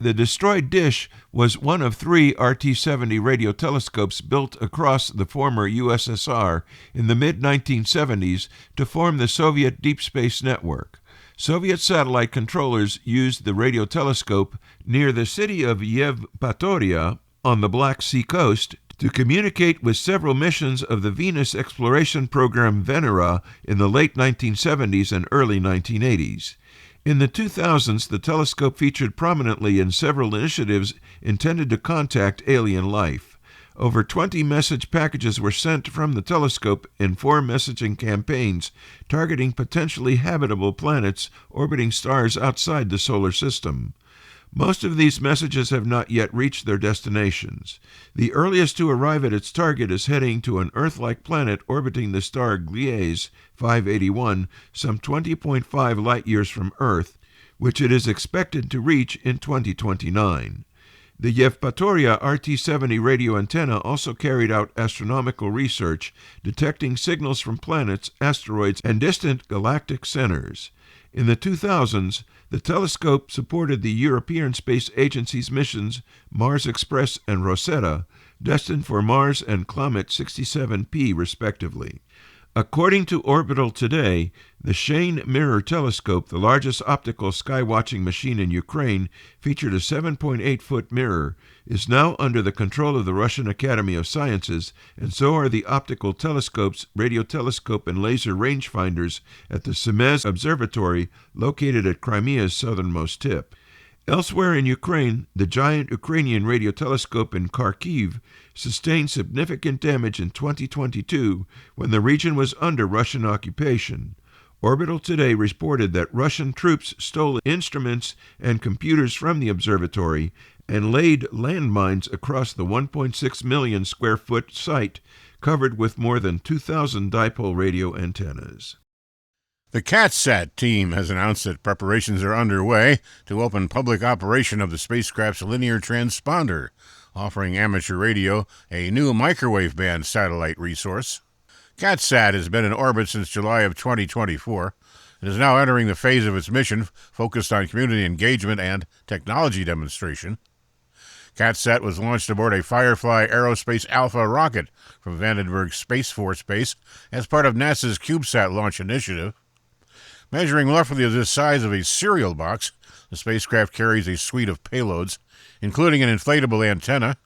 The destroyed dish was one of 3 RT-70 radio telescopes built across the former USSR in the mid-1970s to form the Soviet Deep Space Network. Soviet satellite controllers used the radio telescope near the city of Yevpatoria on the Black Sea coast to communicate with several missions of the Venus exploration program Venera in the late 1970s and early 1980s. In the 2000s, the telescope featured prominently in several initiatives intended to contact alien life. Over 20 message packages were sent from the telescope in 4 messaging campaigns targeting potentially habitable planets orbiting stars outside the solar system. Most of these messages have not yet reached their destinations. The earliest to arrive at its target is heading to an Earth-like planet orbiting the star Gliese 581, some 20.5 light-years from Earth, which it is expected to reach in 2029. The Yevpatoria RT-70 radio antenna also carried out astronomical research, detecting signals from planets, asteroids, and distant galactic centers. In the 2000s, the telescope supported the European Space Agency's missions Mars Express and Rosetta, destined for Mars and Comet 67P, respectively. According to Orbital Today, the Shane Mirror Telescope, the largest optical skywatching machine in Ukraine, featured a 7.8-foot mirror, is now under the control of the Russian Academy of Sciences, and so are the optical telescopes, radio telescope, and laser rangefinders at the Semez Observatory, located at Crimea's southernmost tip. Elsewhere in Ukraine, the giant Ukrainian radio telescope in Kharkiv sustained significant damage in 2022 when the region was under Russian occupation. Orbital Today reported that Russian troops stole instruments and computers from the observatory and laid landmines across the 1.6 million square foot site covered with more than 2,000 dipole radio antennas. The CatSat team has announced that preparations are underway to open public operation of the spacecraft's linear transponder, offering amateur radio a new microwave band satellite resource. CatSat has been in orbit since July of 2024 and is now entering the phase of its mission focused on community engagement and technology demonstration. CatSat was launched aboard a Firefly Aerospace Alpha rocket from Vandenberg Space Force Base as part of NASA's CubeSat launch initiative. Measuring roughly the size of a cereal box, the spacecraft carries a suite of payloads, including an inflatable antenna,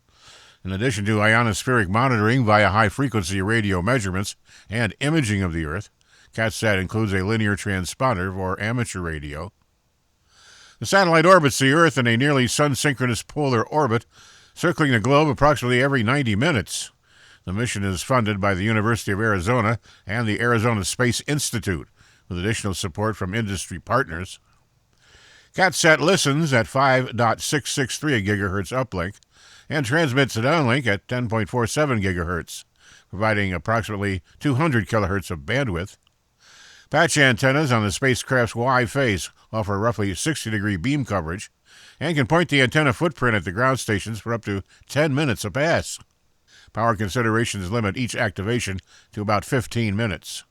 In addition to ionospheric monitoring via high-frequency radio measurements and imaging of the Earth, CatSat includes a linear transponder for amateur radio. The satellite orbits the Earth in a nearly sun-synchronous polar orbit, circling the globe approximately every 90 minutes. The mission is funded by the University of Arizona and the Arizona Space Institute, with additional support from industry partners. CatSat listens at 5.663 GHz uplink and transmits at downlink at 10.47 GHz, providing approximately 200 kHz of bandwidth. Patch antennas on the spacecraft's Y face offer roughly 60-degree beam coverage and can point the antenna footprint at the ground stations for up to 10 minutes a pass. Power considerations limit each activation to about 15 minutes.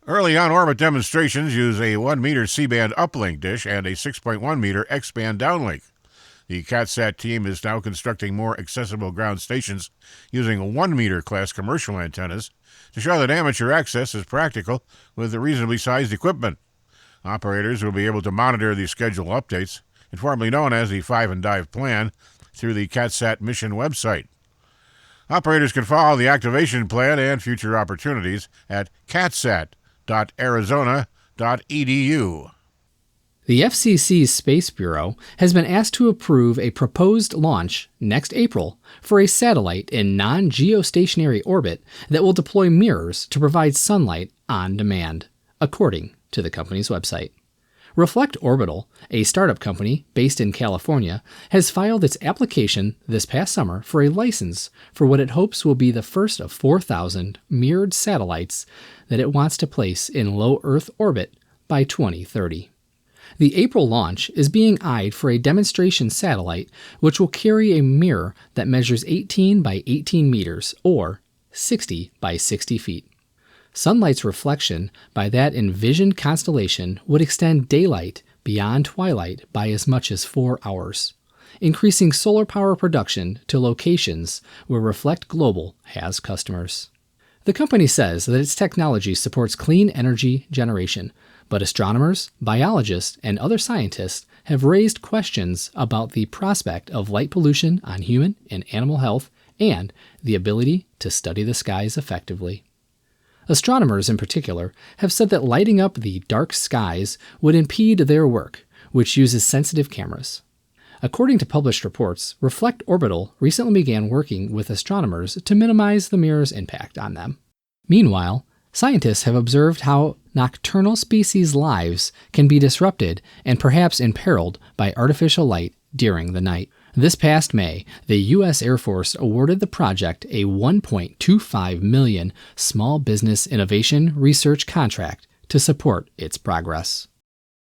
Early on-orbit demonstrations use a 1-meter C-band uplink dish and a 6.1-meter X-band downlink. The CatSat team is now constructing more accessible ground stations using 1-meter class commercial antennas to show that amateur access is practical with reasonably sized equipment. Operators will be able to monitor the schedule updates, informally known as the 5-and-dive plan, through the CatSat mission website. Operators can follow the activation plan and future opportunities at catsat.arizona.edu. The FCC's Space Bureau has been asked to approve a proposed launch next April for a satellite in non-geostationary orbit that will deploy mirrors to provide sunlight on demand, according to the company's website. Reflect Orbital, a startup company based in California, has filed its application this past summer for a license for what it hopes will be the first of 4,000 mirrored satellites that it wants to place in low Earth orbit by 2030. The April launch is being eyed for a demonstration satellite which will carry a mirror that measures 18 by 18 meters, or 60 by 60 feet. Sunlight's reflection by that envisioned constellation would extend daylight beyond twilight by as much as 4 hours, increasing solar power production to locations where Reflect Global has customers. The company says that its technology supports clean energy generation, but astronomers, biologists, and other scientists have raised questions about the prospect of light pollution on human and animal health and the ability to study the skies effectively. Astronomers in particular have said that lighting up the dark skies would impede their work, which uses sensitive cameras. According to published reports, Reflect Orbital recently began working with astronomers to minimize the mirror's impact on them. Meanwhile, scientists have observed how nocturnal species' lives can be disrupted and perhaps imperiled by artificial light during the night. This past May, the U.S. Air Force awarded the project a $1.25 million Small Business Innovation Research contract to support its progress.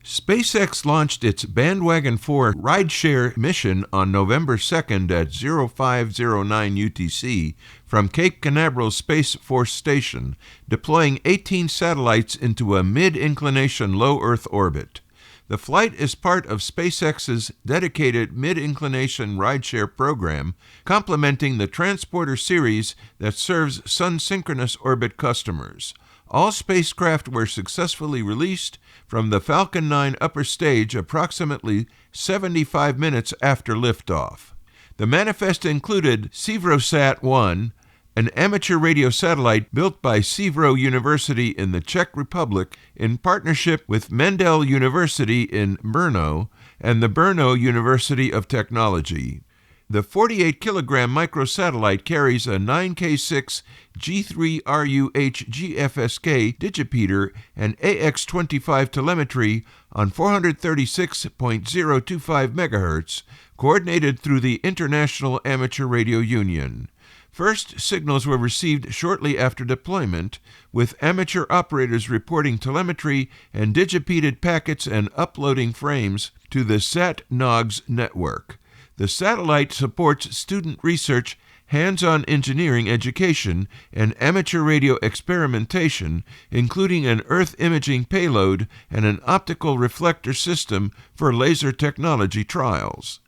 SpaceX launched its Bandwagon 4 Rideshare mission on November 2nd at 0509 UTC from Cape Canaveral Space Force Station, deploying 18 satellites into a mid-inclination low Earth orbit. The flight is part of SpaceX's dedicated mid-inclination rideshare program, complementing the Transponder series that serves sun-synchronous orbit customers. All spacecraft were successfully released from the Falcon 9 upper stage approximately 75 minutes after liftoff. The manifest included SeveroSat-1, an amateur radio satellite built by Sevro University in the Czech Republic in partnership with Mendel University in Brno and the Brno University of Technology. The 48-kilogram microsatellite carries a 9K6 G3RUH GFSK digipeater and AX25 telemetry on 436.025 MHz, coordinated through the International Amateur Radio Union. First signals were received shortly after deployment, with amateur operators reporting telemetry and digipeated packets and uploading frames to the SatNOGS network. The satellite supports student research, hands-on engineering education, and amateur radio experimentation, including an Earth imaging payload and an optical reflector system for laser technology trials.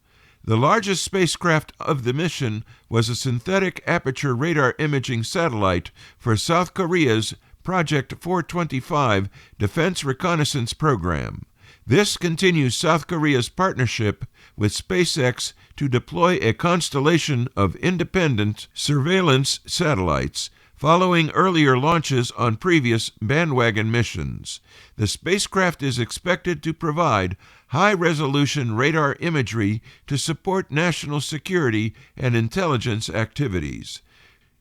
The largest spacecraft of the mission was a synthetic aperture radar imaging satellite for South Korea's Project 425 Defense Reconnaissance Program. This continues South Korea's partnership with SpaceX to deploy a constellation of independent surveillance satellites following earlier launches on previous bandwagon missions. The spacecraft is expected to provide high-resolution radar imagery to support national security and intelligence activities.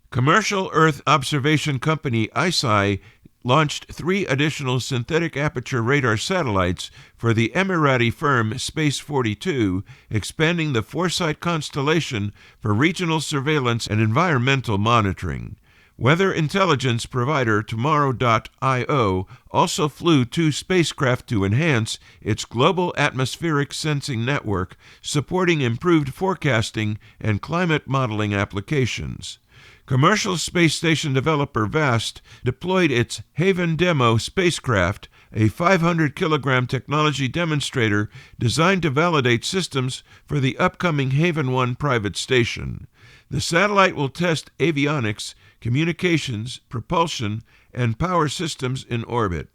Commercial Earth observation company ICEYE launched 3 additional synthetic aperture radar satellites for the Emirati firm Space 42, expanding the Foresight constellation for regional surveillance and environmental monitoring. Weather intelligence provider Tomorrow.io also flew 2 spacecraft to enhance its global atmospheric sensing network, supporting improved forecasting and climate modeling applications. Commercial space station developer VAST deployed its Haven Demo spacecraft, a 500-kilogram technology demonstrator designed to validate systems for the upcoming Haven 1 private station. The satellite will test avionics, communications, propulsion, and power systems in orbit.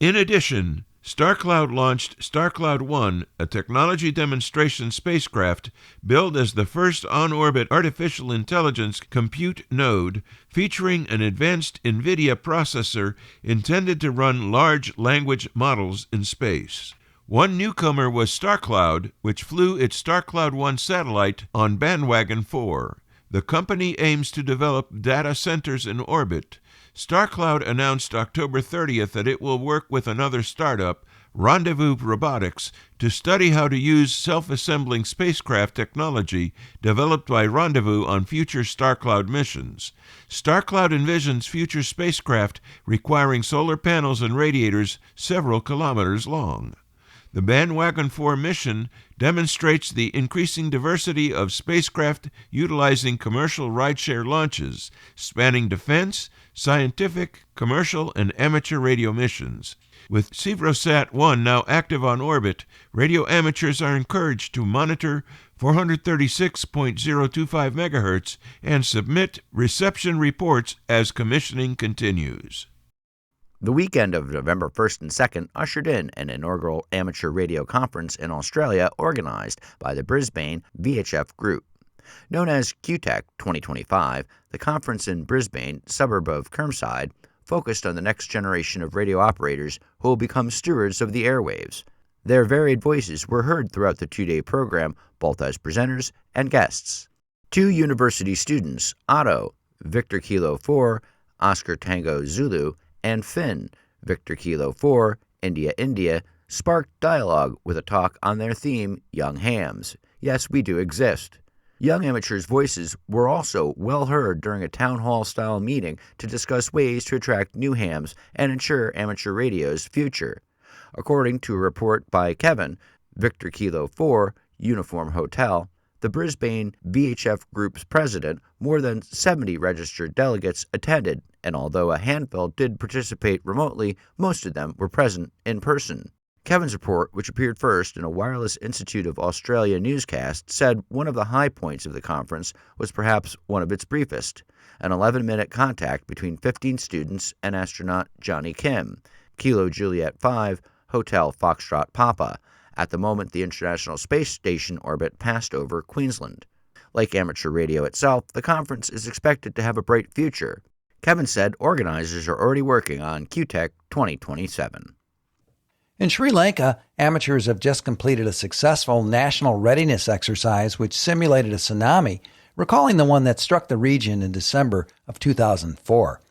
In addition, StarCloud launched StarCloud 1, a technology demonstration spacecraft billed as the first on-orbit artificial intelligence compute node featuring an advanced NVIDIA processor intended to run large language models in space. One newcomer was StarCloud, which flew its StarCloud 1 satellite on Bandwagon 4. The company aims to develop data centers in orbit. StarCloud announced October 30th that it will work with another startup, Rendezvous Robotics, to study how to use self-assembling spacecraft technology developed by Rendezvous on future StarCloud missions. StarCloud envisions future spacecraft requiring solar panels and radiators several kilometers long. The Bandwagon 4 mission demonstrates the increasing diversity of spacecraft utilizing commercial rideshare launches, spanning defense, scientific, commercial, and amateur radio missions. With SeaVrosat-1 now active on orbit, radio amateurs are encouraged to monitor 436.025 MHz and submit reception reports as commissioning continues. The weekend of November 1st and 2nd ushered in an inaugural amateur radio conference in Australia organized by the Brisbane VHF Group. Known as QTech 2025, the conference in Brisbane, suburb of Chermside, focused on the next generation of radio operators who will become stewards of the airwaves. Their varied voices were heard throughout the 2-day program, both as presenters and guests. 2 university students, Otto, Victor Kilo 4, Oscar Tango Zulu, and Finn, Victor Kilo 4, India India, sparked dialogue with a talk on their theme, Young Hams. Yes, we do exist. Young amateurs' voices were also well heard during a town hall-style meeting to discuss ways to attract new hams and ensure amateur radio's future. According to a report by Kevin, Victor Kilo 4, Uniform Hotel, the Brisbane VHF Group's president, more than 70 registered delegates attended, and although a handful did participate remotely, most of them were present in person. Kevin's report, which appeared first in a Wireless Institute of Australia newscast, said one of the high points of the conference was perhaps one of its briefest, an 11-minute contact between 15 students and astronaut Johnny Kim, Kilo Juliet 5, Hotel Foxtrot Papa, at the moment the International Space Station orbit passed over Queensland. Like amateur radio itself, the conference is expected to have a bright future. Kevin said organizers are already working on QTech 2027. In Sri Lanka, amateurs have just completed a successful national readiness exercise which simulated a tsunami, recalling the one that struck the region in December of 2004.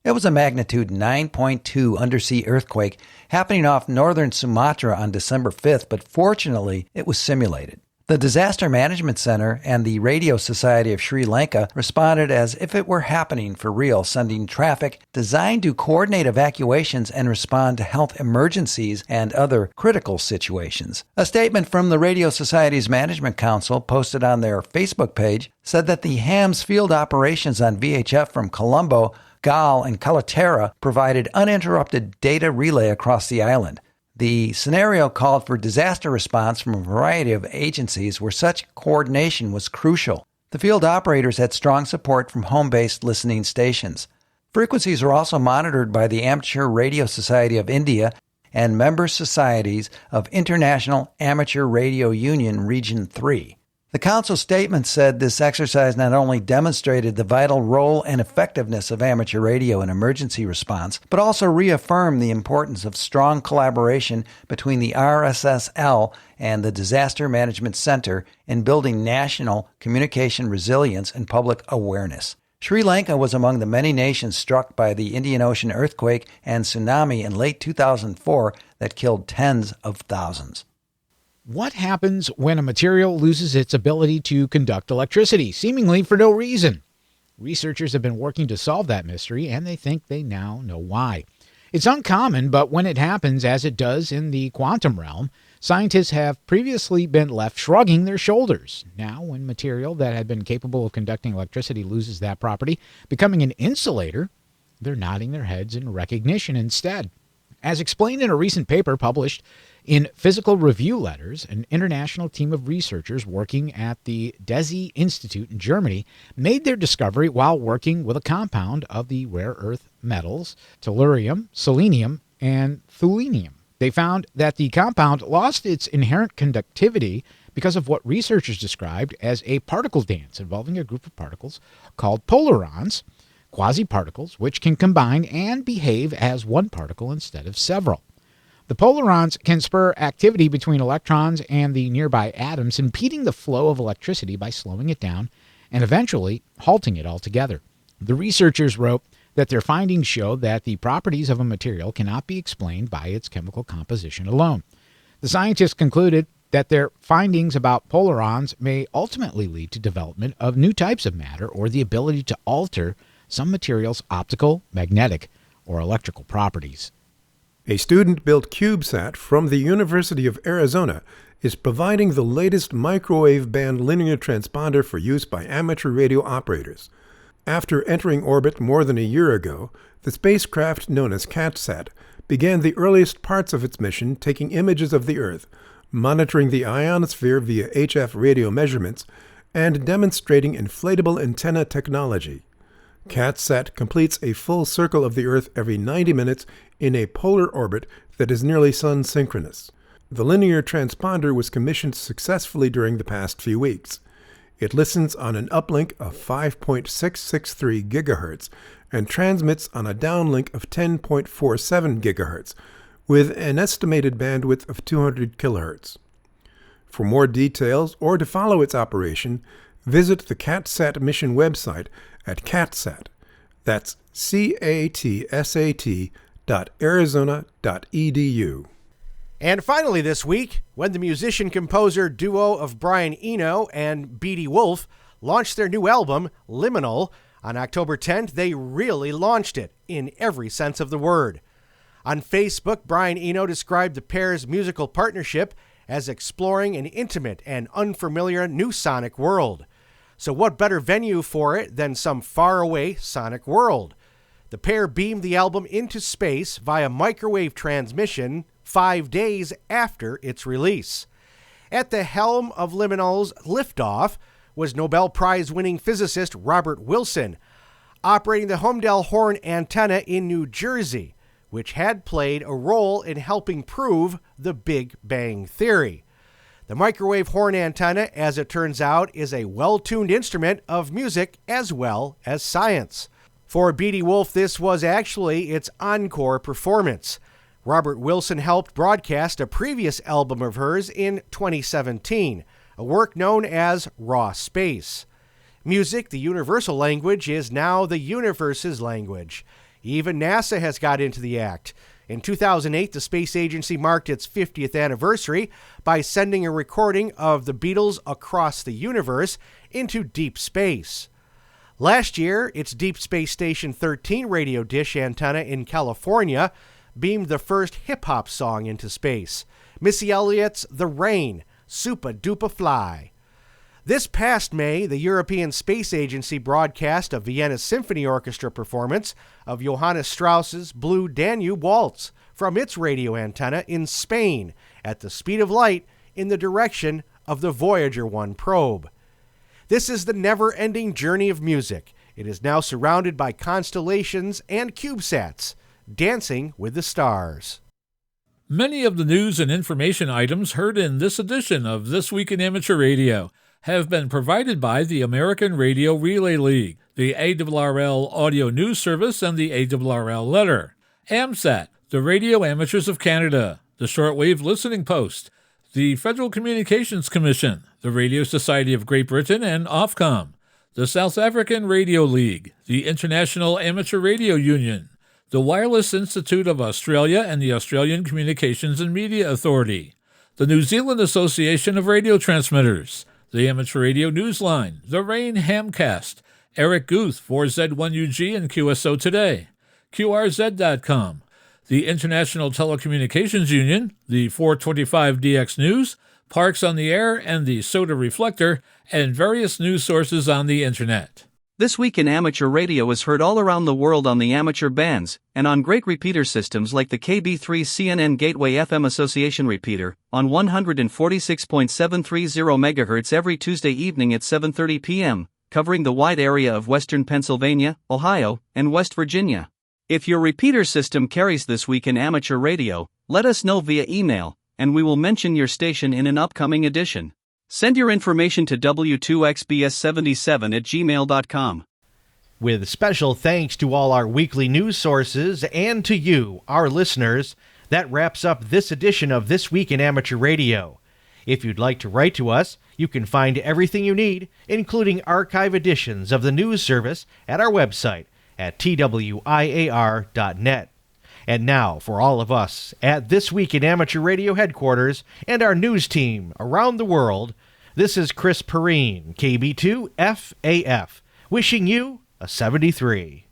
It was a magnitude 9.2 undersea earthquake happening off northern Sumatra on December 5th, but fortunately, it was simulated. The Disaster Management Center and the Radio Society of Sri Lanka responded as if it were happening for real, sending traffic designed to coordinate evacuations and respond to health emergencies and other critical situations. A statement from the Radio Society's Management Council posted on their Facebook page said that the HAMS field operations on VHF from Colombo, Galle, and Kalaterra provided uninterrupted data relay across the island. The scenario called for disaster response from a variety of agencies where such coordination was crucial. The field operators had strong support from home-based listening stations. Frequencies were also monitored by the Amateur Radio Society of India and member societies of International Amateur Radio Union Region 3. The Council statement said this exercise not only demonstrated the vital role and effectiveness of amateur radio in emergency response, but also reaffirmed the importance of strong collaboration between the RSSL and the Disaster Management Center in building national communication resilience and public awareness. Sri Lanka was among the many nations struck by the Indian Ocean earthquake and tsunami in late 2004 that killed tens of thousands. What happens when a material loses its ability to conduct electricity, seemingly for no reason? Researchers have been working to solve that mystery, and they think they now know why. It's uncommon, but when it happens, as it does in the quantum realm, scientists have previously been left shrugging their shoulders. Now, when material that had been capable of conducting electricity loses that property, becoming an insulator, they're nodding their heads in recognition instead. As explained in a recent paper published in Physical Review Letters, an international team of researchers working at the DESI Institute in Germany made their discovery while working with a compound of the rare earth metals tellurium, selenium, and thulium. They found that the compound lost its inherent conductivity because of what researchers described as a particle dance involving a group of particles called polarons, quasi-particles, which can combine and behave as one particle instead of several. The polarons can spur activity between electrons and the nearby atoms, impeding the flow of electricity by slowing it down and eventually halting it altogether. The researchers wrote that their findings show that the properties of a material cannot be explained by its chemical composition alone. The scientists concluded that their findings about polarons may ultimately lead to development of new types of matter or the ability to alter some materials' optical, magnetic, or electrical properties. A student-built CubeSat from the University of Arizona is providing the latest microwave-band linear transponder for use by amateur radio operators. After entering orbit more than a year ago, the spacecraft known as CatSat began the earliest parts of its mission taking images of the Earth, monitoring the ionosphere via HF radio measurements, and demonstrating inflatable antenna technology. CatSat completes a full circle of the Earth every 90 minutes in a polar orbit that is nearly sun-synchronous. The linear transponder was commissioned successfully during the past few weeks. It listens on an uplink of 5.663 GHz and transmits on a downlink of 10.47 GHz, with an estimated bandwidth of 200 kHz. For more details or to follow its operation, visit the CatSat mission website at CatSat. That's catsat.arizona.edu. And finally this week, when the musician-composer duo of Brian Eno and Beatty Wolf launched their new album, Liminal, on October 10th, they really launched it, in every sense of the word. On Facebook, Brian Eno described the pair's musical partnership as exploring an intimate and unfamiliar new sonic world. So what better venue for it than some faraway sonic world? The pair beamed the album into space via microwave transmission 5 days after its release. At the helm of Liminal's liftoff was Nobel Prize-winning physicist Robert Wilson, operating the Holmdel Horn antenna in New Jersey, which had played a role in helping prove the Big Bang Theory. The microwave horn antenna, as it turns out, is a well-tuned instrument of music as well as science. For Beatty Wolf, this was actually its encore performance. Robert Wilson helped broadcast a previous album of hers in 2017, a work known as Raw Space. Music, the universal language, is now the universe's language. Even NASA has got into the act. In 2008, the space agency marked its 50th anniversary by sending a recording of the Beatles' Across the Universe into deep space. Last year, its Deep Space Station 13 radio dish antenna in California beamed the first hip-hop song into space, Missy Elliott's The Rain, Supa Dupa Fly. This past May, the European Space Agency broadcast a Vienna Symphony Orchestra performance of Johannes Strauss's Blue Danube Waltz from its radio antenna in Spain at the speed of light in the direction of the Voyager 1 probe. This is the never-ending journey of music. It is now surrounded by constellations and CubeSats, dancing with the stars. Many of the news and information items heard in this edition of This Week in Amateur Radio have been provided by the American Radio Relay League, the ARRL Audio News Service, and the ARRL Letter, AMSAT, the Radio Amateurs of Canada, the Shortwave Listening Post, the Federal Communications Commission, the Radio Society of Great Britain, and Ofcom, the South African Radio League, the International Amateur Radio Union, the Wireless Institute of Australia and the Australian Communications and Media Authority, the New Zealand Association of Radio Transmitters, the Amateur Radio Newsline, the Rain Hamcast, Eric Guth, 4Z1UG and QSO Today, QRZ.com, the International Telecommunications Union, the 425DX News, Parks on the Air and the Soda Reflector, and various news sources on the Internet. This Week in Amateur Radio is heard all around the world on the amateur bands, and on great repeater systems like the KB3 CNN Gateway FM Association repeater, on 146.730 MHz every Tuesday evening at 7:30 p.m., covering the wide area of western Pennsylvania, Ohio, and West Virginia. If your repeater system carries This Week in Amateur Radio, let us know via email, and we will mention your station in an upcoming edition. Send your information to w2xbs77@gmail.com. With special thanks to all our weekly news sources and to you, our listeners, that wraps up this edition of This Week in Amateur Radio. If you'd like to write to us, you can find everything you need, including archive editions of the news service, at our website at twiar.net. And now, for all of us at This Week in Amateur Radio headquarters and our news team around the world, this is Chris Perrine, KB2FAF, wishing you a 73.